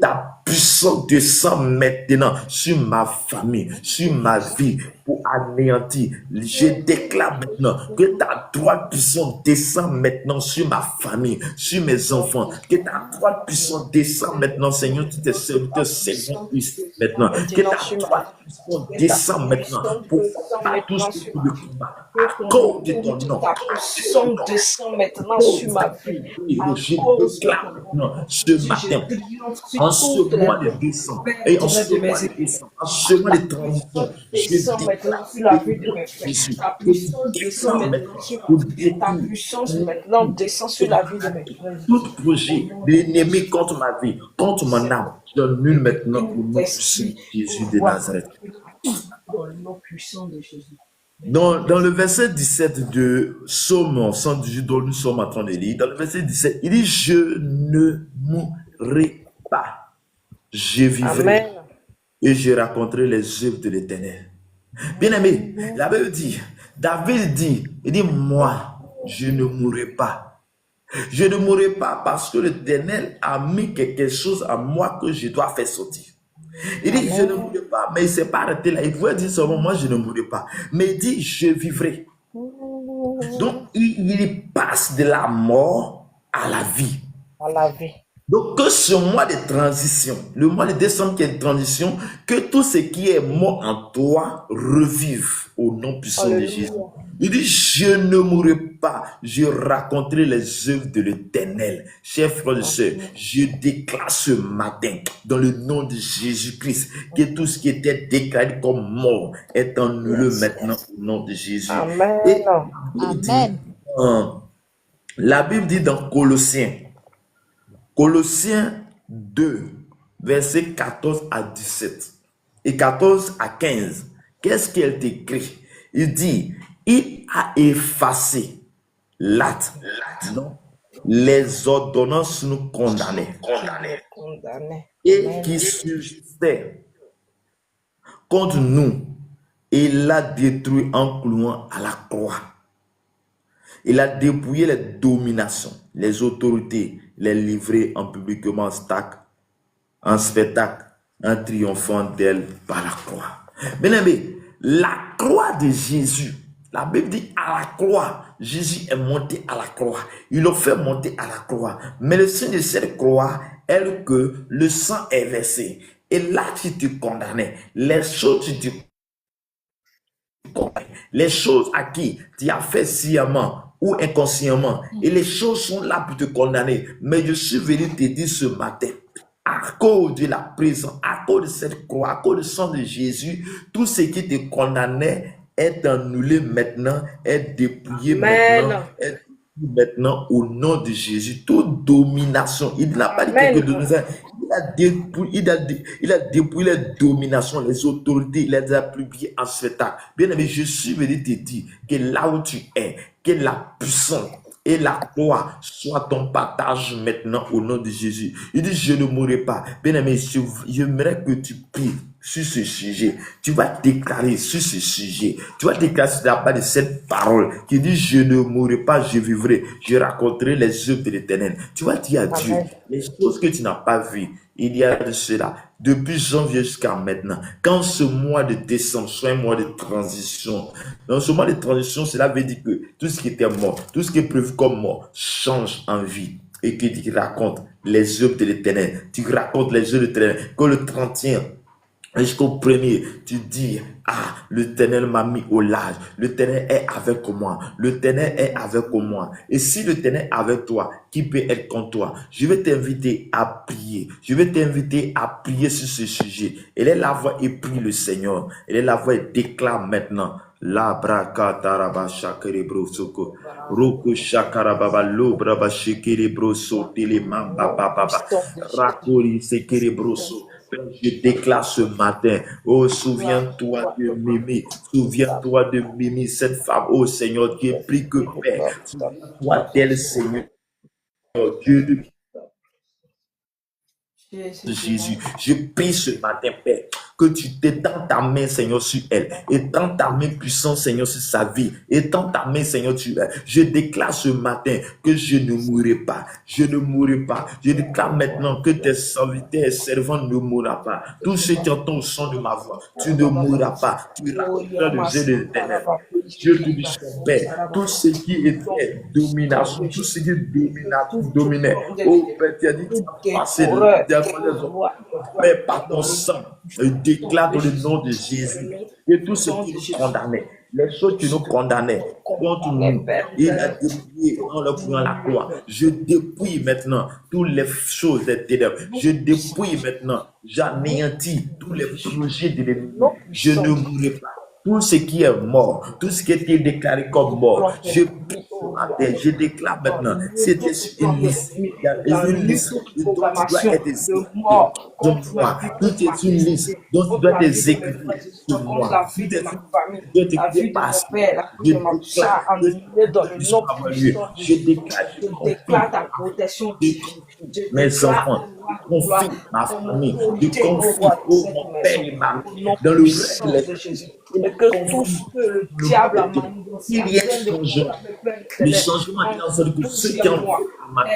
ta puissance descend maintenant sur ma famille, sur ma vie, pour anéantir. Je déclare maintenant que ta droite puissante descend maintenant sur ma famille, sur mes enfants. Que ta droite puissante descend maintenant, Seigneur, tu te Seigneur maintenant. Que ta droite puissante descend maintenant pour combattre tout ce qui me combat. À cause de ton nom. Ta puissance descend maintenant sur ma vie. Je déclare maintenant ce matin. En ce mois de décembre et en ce mois de décembre, en ce mois de transition, je déclare sur la vie de mes frères. Ta puissance descend maintenant sur ma vie. Ta puissance maintenant descend sur la vie de mes frères. Tout projet de l'ennemi contre ma vie, contre mon âme, je nul maintenant au nom puissant de Jésus de Nazareth. Dans le nom puissant de Jésus. Dans le verset 17 de Psaume 118 dont nous sommes en train de lire, dans le verset 17, il dit, je ne mourrai pas, je vivrai. Amen. Et je raconterai les œuvres de l'Éternel. Bien-aimé, la Bible dit, David dit, il dit, moi, je ne mourrai pas. Je ne mourrai pas parce que l'Éternel a mis quelque chose en moi que je dois faire sortir. Il dit, je ne mourrai pas, mais il ne s'est pas arrêté là. Il pouvait dire seulement, moi, je ne mourrai pas. Mais il dit, je vivrai. Donc, il passe de la mort à la vie. À la vie. Donc, que ce mois de transition, le mois de décembre qui est une transition, que tout ce qui est mort en toi revive au nom puissant de Jésus. Alléluia. Il dit, je ne mourrai pas, je raconterai les œuvres de l'Éternel. Chers frères et sœurs, je déclare ce matin, dans le nom de Jésus-Christ, que tout ce qui était déclaré comme mort est annulé Yes. maintenant au nom de Jésus. Amen. Et il dit, Amen. la Bible dit dans Colossiens 2, versets 14 à 17 et 14 à 15, qu'est-ce qu'elle décrit? Il dit, il a effacé l'acte, non, les ordonnances nous condamnaient Condamné. et Amen. qui surgissaient contre nous, et il l'a détruit en clouant à la croix. Il a dépouillé les dominations, les autorités, les livré en publiquement en spectacle, en triomphant d'elle par la croix. Bien-aimé, la croix de Jésus, la Bible dit à la croix, Jésus est monté à la croix. Il l'a fait monter à la croix. Mais le signe de cette croix est que le sang est versé. Et là, tu te condamnais. Les choses, les choses à qui tu as fait sciemment ou inconsciemment, et les choses sont là pour te condamner. Mais je suis venu te dire ce matin, à cause de la prison, à cause de cette croix, à cause du sang de Jésus, tout ce qui te condamnait est annulé maintenant, est dépouillé maintenant, est maintenant au nom de Jésus. Toute domination, il n'a pas dit quelque domination, il a dépouillé les dominations, les autorités, il les a publiées en spectacle. Bien aimé, je suis venu te dire que là où tu es, que la puissance et la croix soit ton partage maintenant au nom de Jésus. Il dit, je ne mourrai pas. Bien aimé, j'aimerais que tu pries sur ce sujet. Tu vas déclarer sur ce sujet. Tu vas déclarer sur la base de cette parole qui dit, je ne mourrai pas, je vivrai. Je raconterai les œuvres de l'Éternel. Tu vas dire à Dieu, les choses que tu n'as pas vues, il y a de cela, depuis janvier jusqu'à maintenant, quand ce mois de décembre soit un mois de transition, dans ce mois de transition, cela veut dire que tout ce qui était mort, tout ce qui est prévu comme mort, change en vie. Et que tu racontes les œuvres de l'Éternel, tu racontes les œuvres de l'Éternel, que le 31 jusqu'au premier, tu dis, ah, l'Éternel m'a mis au large, l'Éternel est avec moi, l'Éternel est avec moi. Et si l'Éternel est avec toi, qui peut être contre toi? Je vais t'inviter à prier, je vais t'inviter à prier sur ce sujet. Elle est la voix et prie le Seigneur, elle est la voix et déclare maintenant. La braka taraba shakere brosoko roko shakara baba lo braba shekere broso tele mamba baba rakori sekere broso. Je déclare ce matin, oh, souviens-toi de Mimi, souviens-toi de Mimi, cette femme, oh Seigneur, qui est plus que Père, souviens-toi d'elle, Seigneur, Dieu de Jésus. Je prie ce matin, Père, que tu t'étends ta main, Seigneur, sur elle. Étends ta main puissante, Seigneur, sur sa vie. Étends ta main, Seigneur, sur elle. Je déclare ce matin que je ne mourrai pas. Je ne mourrai pas. Je déclare maintenant que tes serviteurs et servants ne mourront pas. Tous ceux qui entendent le son de ma voix, tu ne mourras pas. Tu raconteras le jeu de l'Éternel. Dieu te dit, Père, tout ce qui était domination, tout ce qui dominait. Oh, Père, tu as dit, tu as passé mais par ton sang, je déclare dans le nom de Jésus et tout ce qui nous condamnait, les choses qui nous condamnaient contre nous, il a dépouillé en le prenant la croix. Je dépouille maintenant toutes les choses des ténèbres. Je dépouille maintenant, j'anéantis tous les projets de l'ennemi. Je ne mourrai pas. Tout ce qui est mort, tout ce qui a été déclaré comme mort, je prie ce matin, je déclare maintenant, c'était sur une liste. Il y a une liste dont tu dois être exécuté sur moi. Tout est une liste dont tu dois être exécuté sur moi. Tout est une liste de tes passes. Je déclare ta protection. Mes enfants, confie ma famille, je confie mon père et ma mère dans le règne de Jésus. Et que tout ce que le diable a manipulé, il y a un changement. Le changement est dans ce que ceux qui ont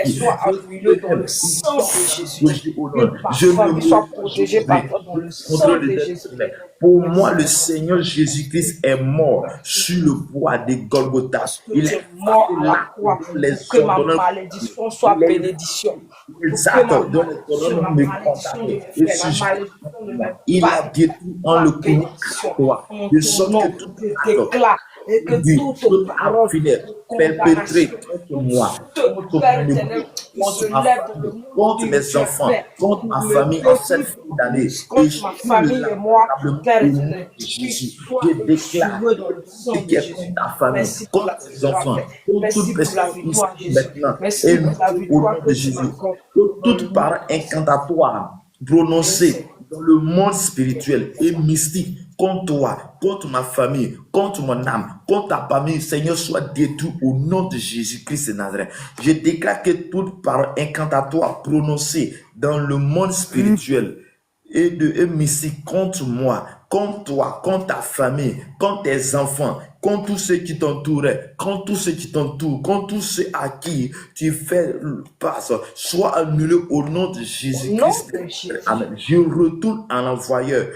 soit annulée dans le sang de Jésus. Que ma famille soit protégée par toi dans le sang de Jésus. Pour moi, le Seigneur Jésus-Christ est mort sur le bois de Golgotha. Il est mort à la croix pour que ma malédiction soit bénédiction. Il a détruit en le croix de sorte que tout déclare et que toute parole perpétrée contre moi, contre mes enfants, contre ma famille en cette fin d'année, contre ma famille et moi, Père éternel, je déclare contre ta famille, contre tes enfants, contre toute personne ici maintenant, et au nom de Jésus, toute parole incantatoire prononcée dans le monde spirituel et mystique contre toi, contre ma famille, contre mon âme, contre ta famille, Seigneur, soit détruit au nom de Jésus-Christ de Nazareth. Je déclare que toute parole incantatoire prononcée dans le monde spirituel et mystique contre moi, contre toi, contre ta famille, contre tes enfants, contre tous ceux qui t'entouraient, contre tous ceux qui t'entourent, contre tous ceux à qui tu fais passe, soit annulé au nom de Jésus-Christ. Amen. Je retourne en envoyeur.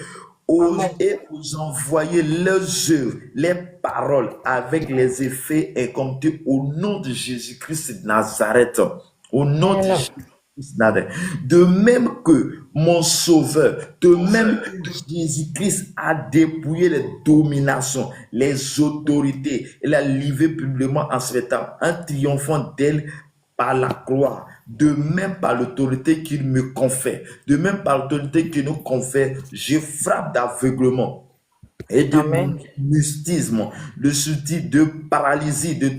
Et vous envoyez leurs œuvres, les paroles avec les effets incomptés au nom de Jésus-Christ de Nazareth. Au nom de Jésus-Christ. De même que mon sauveur, de même que Jésus-Christ a dépouillé les dominations, les autorités, et l'a livré publiquement en ce temps, en triomphant d'elle par la croix, de même par l'autorité qu'il me confère, de même par l'autorité qu'il nous confère, je frappe d'aveuglement et de mystisme, de souci, de paralysie, de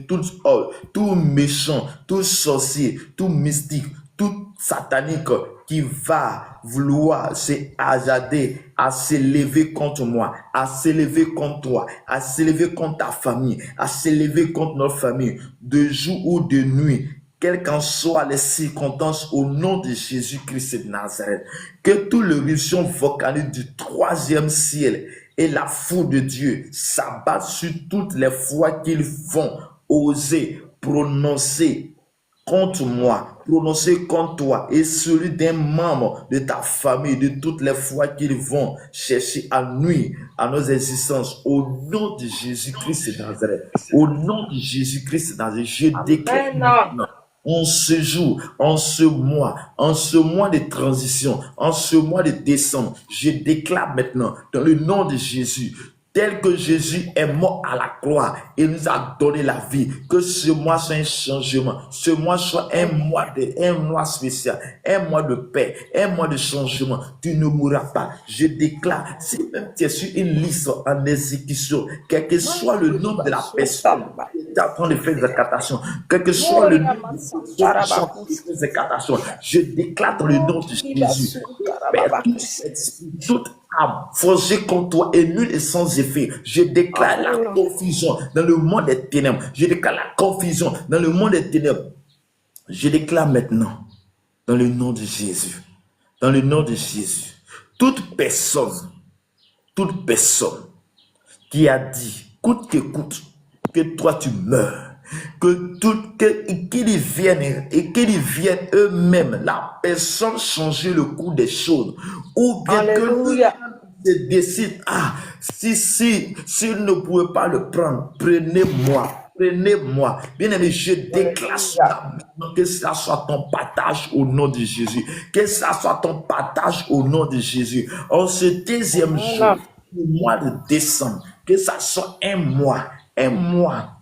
tout méchant, tout sorcier, tout mystique, tout satanique qui va vouloir se hasarder à s'élever contre moi, à s'élever contre toi, à s'élever contre ta famille, à s'élever contre notre famille, de jour ou de nuit, quelles qu'en soient les circonstances, au nom de Jésus-Christ de Nazareth, que tout l'éruption volcanique du troisième ciel et la foudre de Dieu s'abattent sur toutes les fois qu'ils vont oser prononcer contre moi, prononcer contre toi et celui d'un membre de ta famille, de toutes les fois qu'ils vont chercher à nuire à nos existences, au nom de Jésus-Christ de Nazareth, au nom de Jésus-Christ de Nazareth, je déclare maintenant, en ce jour, en ce mois de transition, en ce mois de décembre, je déclare maintenant, dans le nom de Jésus, tel que Jésus est mort à la croix et nous a donné la vie, que ce mois soit un changement, ce mois soit un mois spécial, un mois de paix, un mois de changement. Tu ne mourras pas. Je déclare, si même tu es sur une liste en exécution, quel que soit le nom de la personne qui est en train de faire des incantations, quel que soit le nom de ces incantations, je déclare dans le nom de Jésus, toute âme forgée contre toi est nulle et sans effet. Je déclare la confusion dans le monde des ténèbres. Je déclare la confusion dans le monde des ténèbres. Je déclare maintenant, dans le nom de Jésus, dans le nom de Jésus, toute personne qui a dit, coûte que coûte, que toi tu meurs, qu'ils viennent eux-mêmes, la personne changer le cours des choses, ou bien que se décide, s'il ne pouvait pas le prendre, prenez-moi. Bien aimé, je déclare cela maintenant, que ça soit ton partage au nom de Jésus. Que ça soit ton partage au nom de Jésus. En ce deuxième jour, le mois de décembre, que ça soit un mois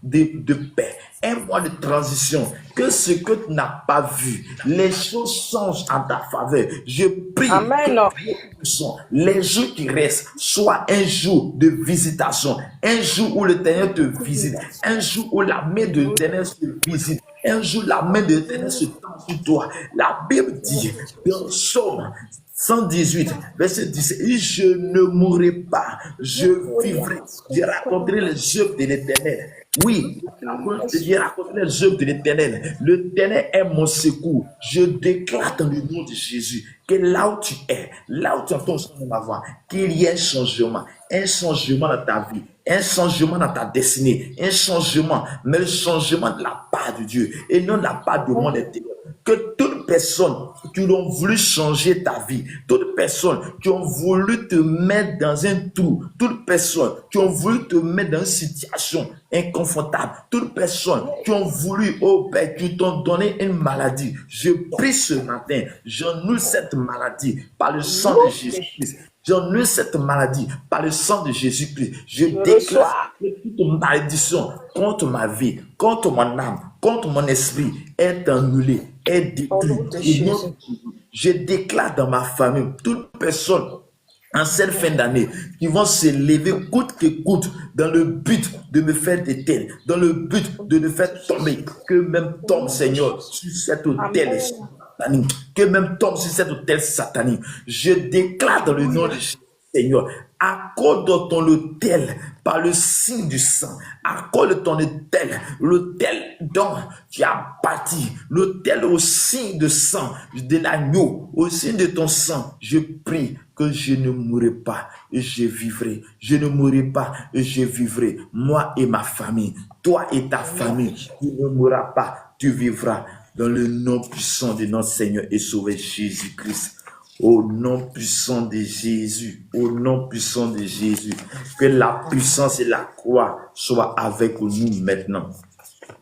de paix, un mois de transition, que ce que tu n'as pas vu, les choses changent en ta faveur. Je prie que les jours qui restent soient un jour de visitation, un jour où l'Éternel te visite, un jour où la main de l'Éternel te visite, un jour la main de l'Éternel se tend sur toi. La Bible dit dans Psaume 118, verset 17. Et je ne mourrai pas, je vivrai. Je raconterai les œuvres de l'Éternel. Oui, je raconterai les œuvres de l'Éternel. L'Éternel est mon secours. Je déclare dans le nom de Jésus que là où tu es, là où tu entends ma voix, qu'il y ait un changement dans ta vie, un changement dans ta destinée, un changement, mais le changement de la part de Dieu et non de la part de mon intérieur. Que toute personne qui ont voulu changer ta vie, toute personne qui ont voulu te mettre dans un trou, toute personne qui ont voulu te mettre dans une situation inconfortable, toute personne qui ont voulu, oh Père, qui t'ont donné une maladie, je prie ce matin, j'annule cette maladie par le sang de Jésus-Christ. J'annule cette maladie par le sang de Jésus-Christ. Je déclare que toute malédiction contre ma vie, contre mon âme, contre mon esprit est annulée, est détruite. Je déclare dans ma famille, toute personne en cette fin d'année qui vont se lever coûte que coûte dans le but de me faire déteindre, dans le but de me faire tomber, que même tombe, Seigneur, sur cet autel satanique, que même tombe sur cet autel satanique. Je déclare dans le nom de Jésus, Seigneur, accorde ton autel par le signe du sang, accorde ton autel, l'autel dont tu as bâti, l'autel au signe de sang de l'agneau, au signe de ton sang. Je prie que je ne mourrai pas et je vivrai. Je ne mourrai pas et je vivrai. Moi et ma famille, toi et ta famille, tu ne mourras pas, tu vivras dans le nom puissant de notre Seigneur et Sauveur Jésus-Christ. Au nom puissant de Jésus, au nom puissant de Jésus, que la puissance et la croix soient avec nous maintenant.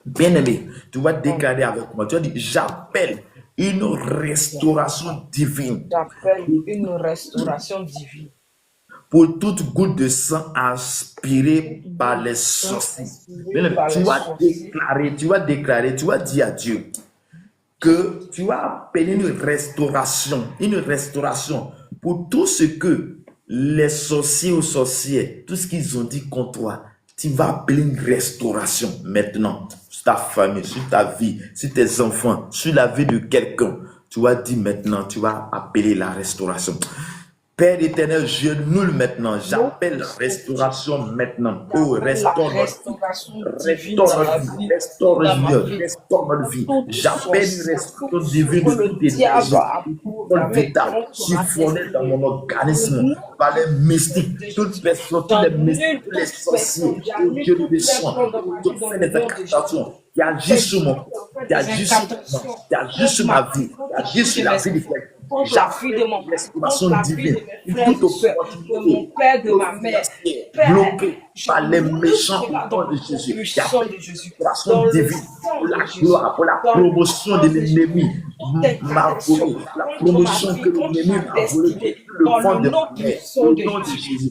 Bien-aimé, tu vas déclarer avec moi, tu vas dire, j'appelle une restauration divine. J'appelle une restauration divine. Pour toute goutte de sang aspirée par les sorciers. Tu vas déclarer, tu vas dire à Dieu que tu vas appeler une restauration pour tout ce que les sorciers ou sorcières, tout ce qu'ils ont dit contre toi, tu vas appeler une restauration maintenant sur ta famille, sur ta vie, sur tes enfants, sur la vie de quelqu'un. Tu vas dire maintenant, tu vas appeler la restauration. Père éternel, je annule maintenant, j'appelle la restauration maintenant. Oh, restaure notre vie. J'appelle une restauration divine de toutes les vital, siphonnée dans mon organisme, par les mystiques, toutes les mystiques, les sorciers, Dieu de sang, qui fait des incantations, qui agissent sur mon corps, qui agissent sur ma vie, qui agissent sur la vie de quelqu'un. J'appelle de mon restauration divine, toute opportunité, de ma mère, bloquée par les méchants au nom de Jésus. J'appelle une restauration divine pour la gloire, pour la promotion de l'ennemi m'a volé, la promotion que l'ennemi m'a volé, le vent de ma mère, au nom de Jésus.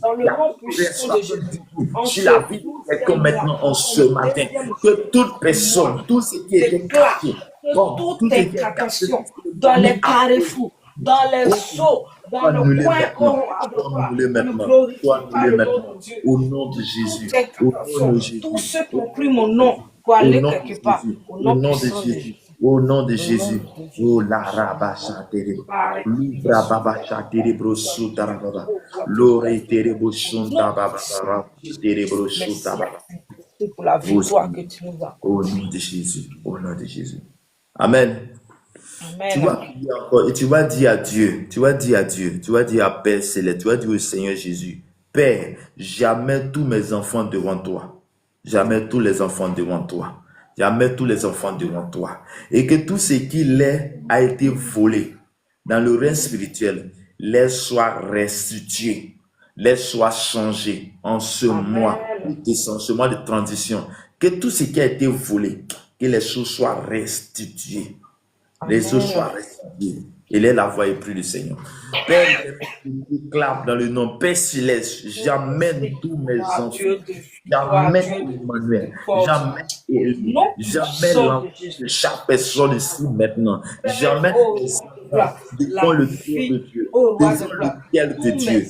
Sur la vie de quelqu'un maintenant en ce matin, que toute personne, tout ce qui est caché, toute incantation dans les carrefours, dans les eaux, dans le coin au nom de Jésus, au nom de Jésus, tous ceux qui ont pris mon nom pour aller quelque part, au nom de Jésus, au nom de Jésus, oh la rabacha tere, libra babacha tere brosu tarababa, lore tere boshunta baba, tere brosu tarababa. Pour la victoire que tu nous as. Au nom de Jésus, au nom de Jésus. Amen. Amen. Tu vas prier encore et tu vas dire à Dieu, tu vas dire à Père Céleste, tu vas dire au Seigneur Jésus, Père, jamais tous mes enfants devant toi, jamais tous les enfants devant toi, jamais tous les enfants devant toi, et que tout ce qui leur a été volé dans le règne spirituel, leur soit restitué, leur soit changé en ce mois de transition, que tout ce qui a été volé, que les choses soient restituées. Les choses soient restituées. Et là, la voix est plus du Seigneur. Père, je déclare dans le nom Père Céleste, j'amène tous mes enfants, j'amène Emmanuel, j'amène Élie, j'amène l'enfant de chaque personne ici maintenant, j'amène devant le trône de Dieu, devant le ciel de Dieu,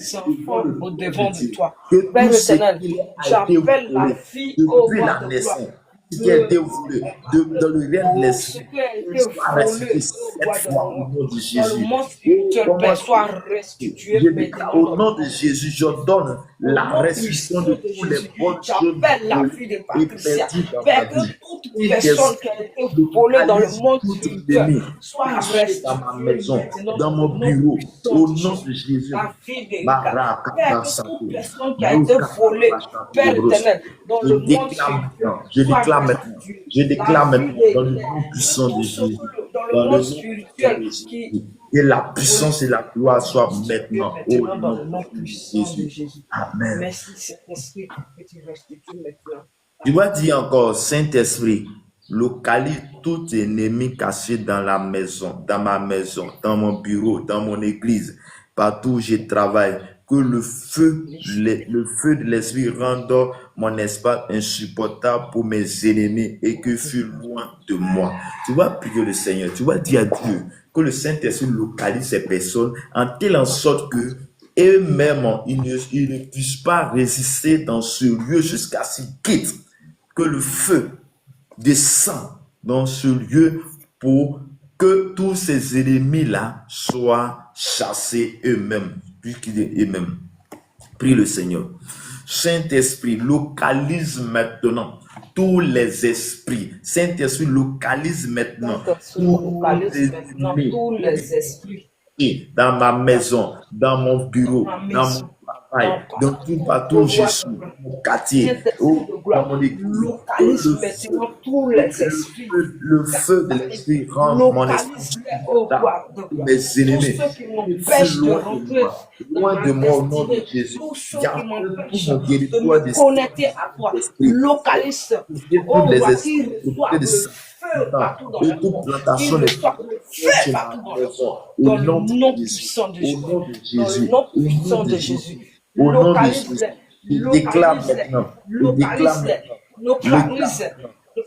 devant de toi. que tout ce qui a été volé depuis la naissance, ce qui a été volé dans le règne de ce l'esprit, qui a qu'il été soit restitué volé, cette fois au nom de dans le Jésus. monde Oh, spirituel, comment Père, soit restitué je déclare maintenant au dans le nom de monde. Jésus, je donne Au la nom restitution puissant de de toutes les Jésus, bonnes choses j'appelle la volées vie de et Patricia. perdues dans Père, ma que vie. toute personne qui a été volée dans le Localise monde tout spirituel ennemi soit caché dans ma restituée maison, maintenant dans dans le mon nom bureau, puissant au de nom Jésus. de Jésus. La vie d'Erika. Père, Marakata que toute Santo, personne qui a été volée, Père éternel, dans Je le monde déclare spirituel maintenant, je soit déclare maintenant, restituée. je La déclare vie maintenant dans le d'Erika, nom que puissant de tout ce Jésus, que dans le dans le monde nom puissant spirituel de Jésus, qui que la est volé puissance et la gloire soient maintenant au maintenant dans le nom nom de puissant de Jésus. Jésus. Amen. Merci Saint-Esprit que tu restitues maintenant. Tu vas dire encore, Saint-Esprit, localise tout ennemi caché dans la maison, dans ma maison, dans mon bureau, dans mon église, partout où je travaille. Que le feu de l'esprit rende mon espace insupportable pour mes ennemis et que fût loin de moi. Tu vas prier le Seigneur, tu vas dire à Dieu que le Saint-Esprit localise ces personnes en telle sorte que eux-mêmes, ils ne puissent pas résister dans ce lieu jusqu'à ce qu'ils quittent. Que le feu descend dans ce lieu pour que tous ces ennemis-là soient chassés eux-mêmes, puisqu'ils sont eux-mêmes. Prie le Seigneur. Saint-Esprit, localise maintenant tous les esprits. Saint-Esprit, localise maintenant tous les esprits. Dans ma maison, dans mon bureau, dans mon travail, dans tout partout où je suis, dans mon quartier, dans mon église. Localise maintenant tous les esprits. Le feu de l'esprit rend mon esprit mes ennemis. Tous ceux qui m'empêchent de rentrer loin de moi au nom de Jésus. Tous ceux qui m'empêchent de me connecter à toi. Localise. Oh, qui reçoit le feu partout dans le monde. Qui reçoit le feu partout dans le monde. Dans le nom puissant de Jésus. Dans le nom puissant de Jésus. Localise-les. Localise-les.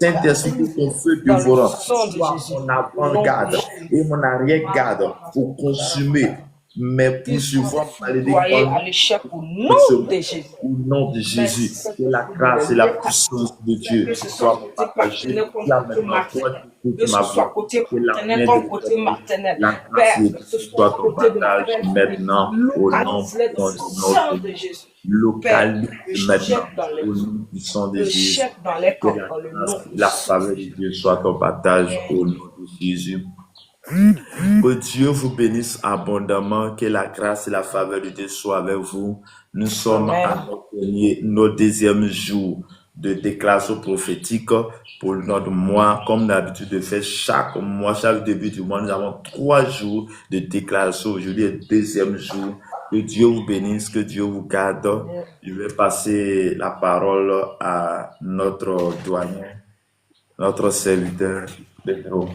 Saint-Esprit, ton feu dévorant, soit mon avant-garde et mon arrière-garde pour consumer mes poursuivants à l'échec au nom de Jésus. Au nom de Jésus, que la grâce et la puissance de Dieu soient partagées là maintenant. Que ce soit côté paternel comme côté maternel. Père, que ce soit côté de ma père, maintenant au nom de Jésus. Localise maintenant au nom puissant de Jésus. Que la faveur de Dieu soit ton partage au nom de Jésus. Que Dieu vous bénisse abondamment, que la grâce et la faveur de Dieu soient avec vous. Nous sommes à nos deuxième jour de déclaration prophétique pour notre mois, comme d'habitude de faire chaque mois, chaque début du mois. Nous avons 3 jours de déclaration. Aujourd'hui est le deuxième jour. Que Dieu vous bénisse, que Dieu vous garde. Je vais passer la parole à notre doyen, notre serviteur, Pedro.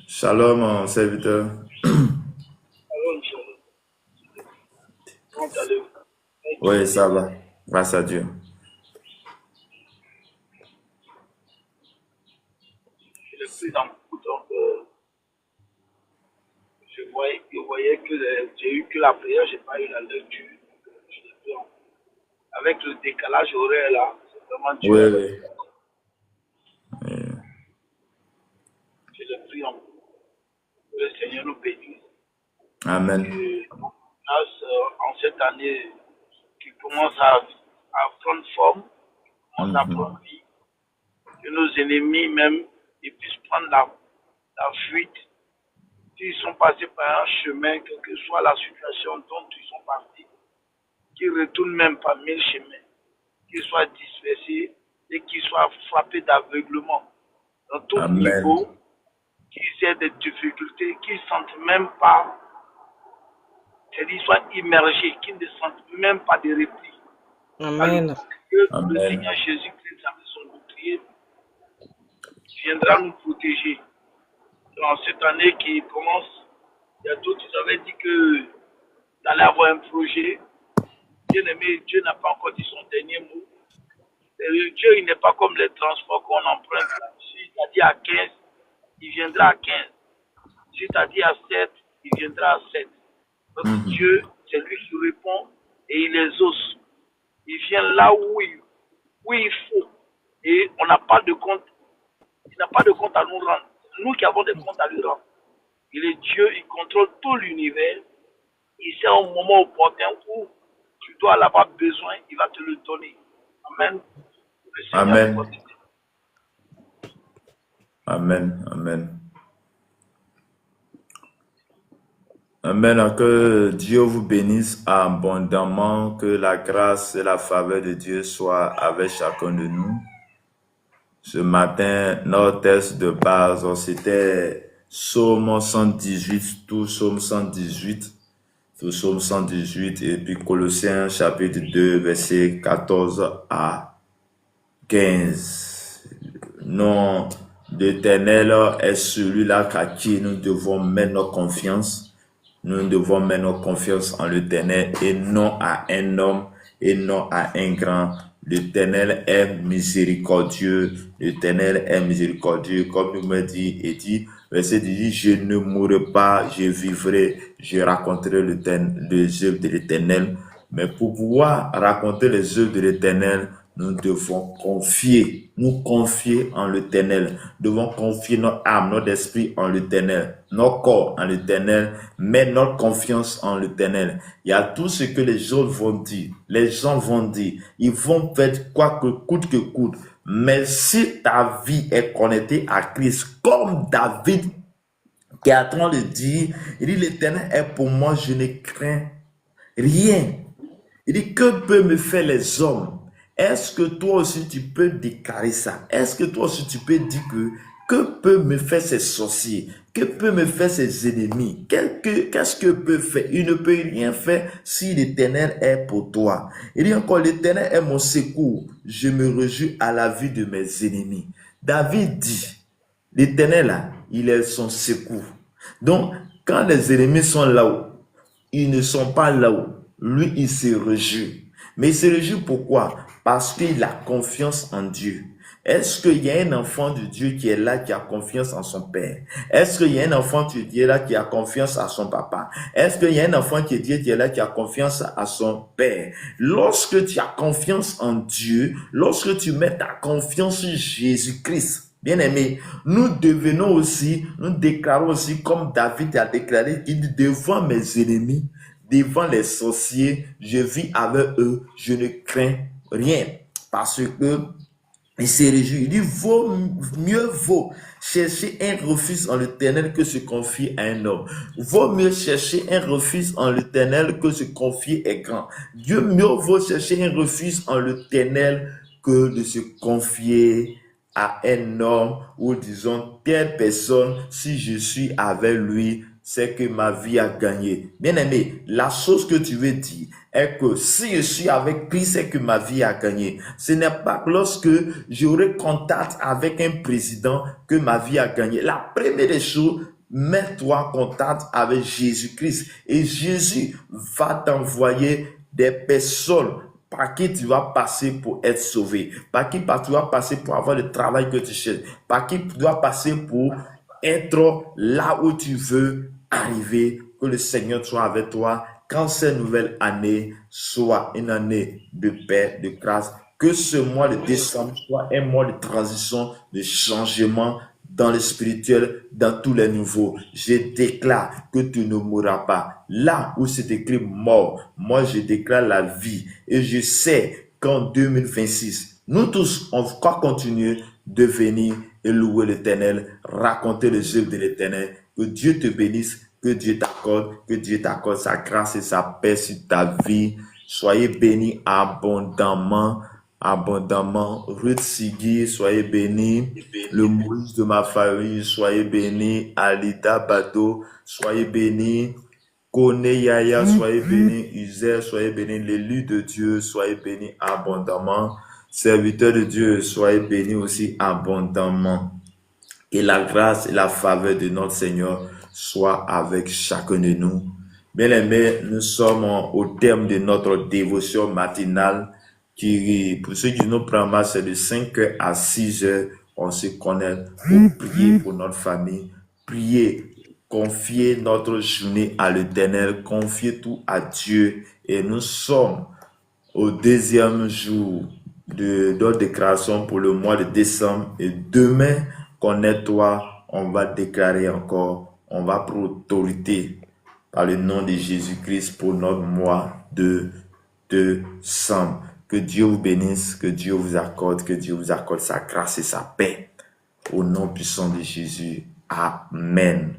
Shalom, mon serviteur. Oui, ça va. Grâce à Dieu. Je voyais que j'ai eu que la prière, j'ai pas eu la lecture. Avec le décalage horaire là, c'est vraiment Dieu. Oui. Je le prie en que le Seigneur nous bénisse. Amen. En cette année qui commence à prendre forme, commence à prendre vie, que nos ennemis même ils puissent prendre la fuite. S'ils sont passés par un chemin, quelle que soit la situation dont ils sont partis, qu'ils ne retournent même pas 1000 chemins, qu'ils soient dispersés et qu'ils soient frappés d'aveuglement dans tout niveau, qu'ils aient des difficultés, qu'ils ne sentent même pas, c'est-à-dire qu'ils soient immergés, qu'ils ne sentent même pas de repli. Amen. Que le Seigneur Jésus-Christ, avec son bouclier, viendra nous protéger. Dans cette année qui commence, il y a d'autres qui avaient dit que d'aller avoir un projet. Bien-aimé, Dieu n'a pas encore dit son dernier mot. Dieu, il n'est pas comme les transports qu'on emprunte. Si tu as dit à 15, il viendra à 15. Si tu as dit à 7, il viendra à 7. Parce que Dieu, c'est lui qui répond et il exauce. Il vient là où où il faut. Et on n'a pas de compte. Il n'a pas de compte à nous rendre. Nous qui avons des comptes à lui rendre. Il est Dieu, il contrôle tout l'univers. Il sait au moment opportun où tu dois l'avoir besoin, il va te le donner. Amen. Le Seigneur est Amen. protégé. Amen. Amen. Amen. Que Dieu vous bénisse abondamment, que la grâce et la faveur de Dieu soient avec chacun de nous. Ce matin, notre texte de base, c'était Psaume 118, tout Psaume 118, tout Psaume 118, et puis Colossiens chapitre 2, versets 14 à 15. Non, l'Éternel est celui-là à qui nous devons mettre notre confiance. Nous devons mettre notre confiance en l'Éternel et non à un homme et non à un grand. L'Éternel est miséricordieux. L'Éternel est miséricordieux. Comme nous me dit, et dit, verset dit, je ne mourrai pas, je vivrai, je raconterai les œuvres de l'Éternel. Mais pour pouvoir raconter les œuvres de l'Éternel, nous devons nous confier en l'Éternel. Nous devons confier notre âme, notre esprit en l'Éternel, notre corps en l'Éternel, mettre notre confiance en l'Éternel. Il y a tout ce que les autres vont dire, les gens vont dire, ils vont faire quoi que coûte. Mais si ta vie est connectée à Christ, comme David qui est en train de dire, il dit l'Éternel est pour moi, je ne crains rien. Il dit, que peuvent me faire les hommes? Est-ce que toi aussi tu peux déclarer ça? Est-ce que toi aussi tu peux dire que peuvent me faire ces sorciers? Que peuvent me faire ces ennemis? Qu'est-ce que peut faire? Il ne peut rien faire si l'Éternel est pour toi. Il dit encore, l'Éternel est mon secours. Je me réjouis à la vue de mes ennemis. David dit, l'Éternel là, il est son secours. Donc, quand les ennemis sont là-haut, ils ne sont pas là-haut. Lui, il se réjouit. Mais il se réjouit pourquoi? Parce qu'il a confiance en Dieu. Est-ce qu'il y a un enfant de Dieu qui est là, qui a confiance en son père? Est-ce qu'il y a un enfant de Dieu là qui a confiance à son papa? Est-ce qu'il y a un enfant de Dieu qui est là, qui a confiance à son père? Lorsque tu as confiance en Dieu, lorsque tu mets ta confiance sur Jésus-Christ, bien-aimé, nous déclarons aussi, comme David a déclaré, qu'il dit, devant mes ennemis, devant les sorciers, je vis avec eux, je ne crains rien. Parce que il se réjouit. Il dit, mieux vaut chercher un refuge en l'Éternel que se confier à un homme. Vaut mieux chercher un refuge en l'Éternel que se confier à grand. Mieux vaut chercher un refuge en l'Éternel que de se confier à un homme ou disons telle personne, si je suis avec lui, c'est que ma vie a gagné. Bien-aimé, la chose que tu veux dire est que si je suis avec Christ, c'est que ma vie a gagné. Ce n'est pas lorsque j'aurai contact avec un président que ma vie a gagné. La première des choses, mets-toi en contact avec Jésus-Christ et Jésus va t'envoyer des personnes par qui tu vas passer pour être sauvé, par qui tu vas passer pour avoir le travail que tu cherches, par qui tu dois passer pour être là où tu veux arriver, que le Seigneur soit avec toi, quand cette nouvelle année soit une année de paix, de grâce, que ce mois de décembre soit un mois de transition, de changement dans le spirituel, dans tous les niveaux. Je déclare que tu ne mourras pas. Là où c'est écrit mort, moi je déclare la vie. Et je sais qu'en 2026, nous tous, on va continuer de venir et louer l'Éternel, raconter les œuvres de l'Éternel. Que Dieu te bénisse, que Dieu t'accorde sa grâce et sa paix sur ta vie. Soyez bénis abondamment. Ruth Sigui, soyez bénis. Le Moïse de ma famille, soyez bénis. Alida Bado, soyez bénis. Kone Yaya, soyez bénis. Uzel, soyez bénis. L'élu de Dieu, soyez bénis abondamment. Serviteur de Dieu, soyez bénis aussi abondamment. Et la grâce et la faveur de notre Seigneur soit avec chacun de nous. Bien-aimés, nous sommes au terme de notre dévotion matinale qui, pour ceux qui nous prennent mal, c'est de 5h à 6h. On se connaît pour prier pour notre famille, prier, confier notre journée à l'Éternel, confier tout à Dieu. Et nous sommes au deuxième jour d'autres déclarations pour le mois de décembre. Et demain, connais-toi, on va déclarer encore, on va pour autorité par le nom de Jésus-Christ pour notre mois de décembre. Que Dieu vous bénisse, que Dieu vous accorde sa grâce et sa paix. Au nom puissant de Jésus. Amen.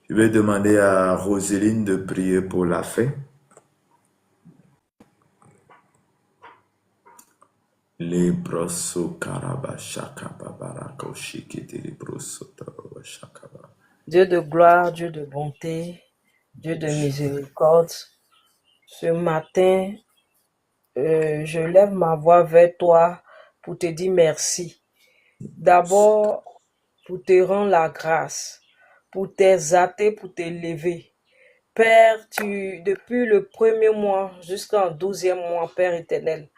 Je vais demander à Roseline de prier pour la fin. Dieu de gloire, Dieu de bonté, Dieu de miséricorde, ce matin, je lève ma voix vers toi pour te dire merci. D'abord, pour te rendre la grâce, pour t'exalter, pour t'élever. Père, depuis le premier mois jusqu'en 12e mois, Père éternel,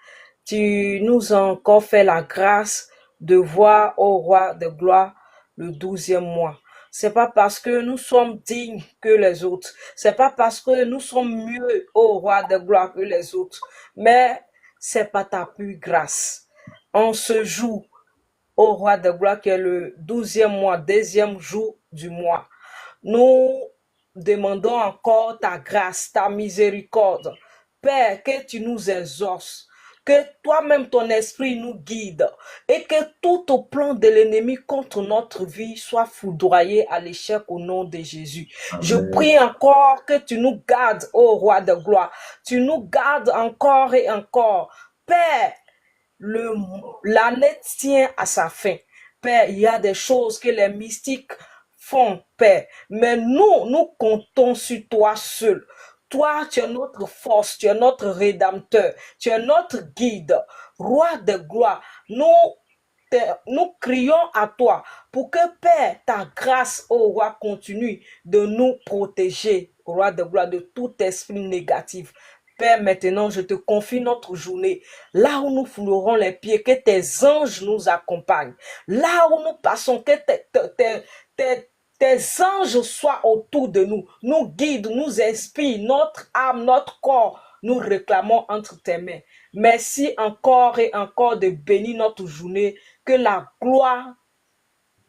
tu nous as encore fait la grâce de voir au roi de gloire le 12e mois. C'est pas parce que nous sommes dignes que les autres. C'est pas parce que nous sommes mieux au roi de gloire que les autres. Mais c'est pas ta pure grâce. En ce jour, au roi de gloire qui est le 12e mois, 2e jour du mois, nous demandons encore ta grâce, ta miséricorde. Père, que tu nous exauces, que toi-même ton esprit nous guide et que tout au plan de l'ennemi contre notre vie soit foudroyé à l'échec au nom de Jésus. Amen. Je prie encore que tu nous gardes, ô roi de gloire. Tu nous gardes encore et encore. Père, l'année tient à sa fin. Père, il y a des choses que les mystiques font, Père. Mais nous comptons sur toi seul. Toi, tu es notre force, tu es notre rédempteur, tu es notre guide, roi de gloire. Nous crions à toi pour que, Père, ta grâce, ô roi, continue de nous protéger, roi de gloire, de tout esprit négatif. Père, maintenant, je te confie notre journée. Là où nous foulerons les pieds, que tes anges nous accompagnent. Là où nous passons, que tes anges soient autour de nous, nous guident, nous inspirent, notre âme, notre corps, nous réclamons entre tes mains. Merci encore et encore de bénir notre journée, que la gloire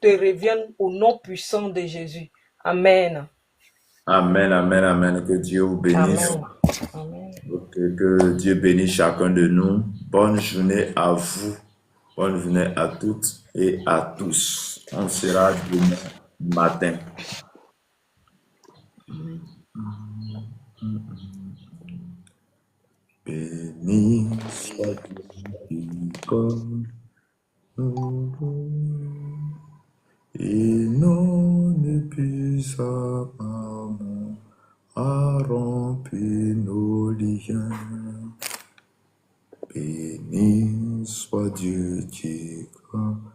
te revienne au nom puissant de Jésus. Amen. Amen, amen, amen. Que Dieu vous bénisse. Amen. Amen. Que Dieu bénisse chacun de nous. Bonne journée à vous. Bonne journée à toutes et à tous. On sera demain matin. Béni soit Dieu comme et non épuisamment à remplir nos liens. Béni soit Dieu qui comme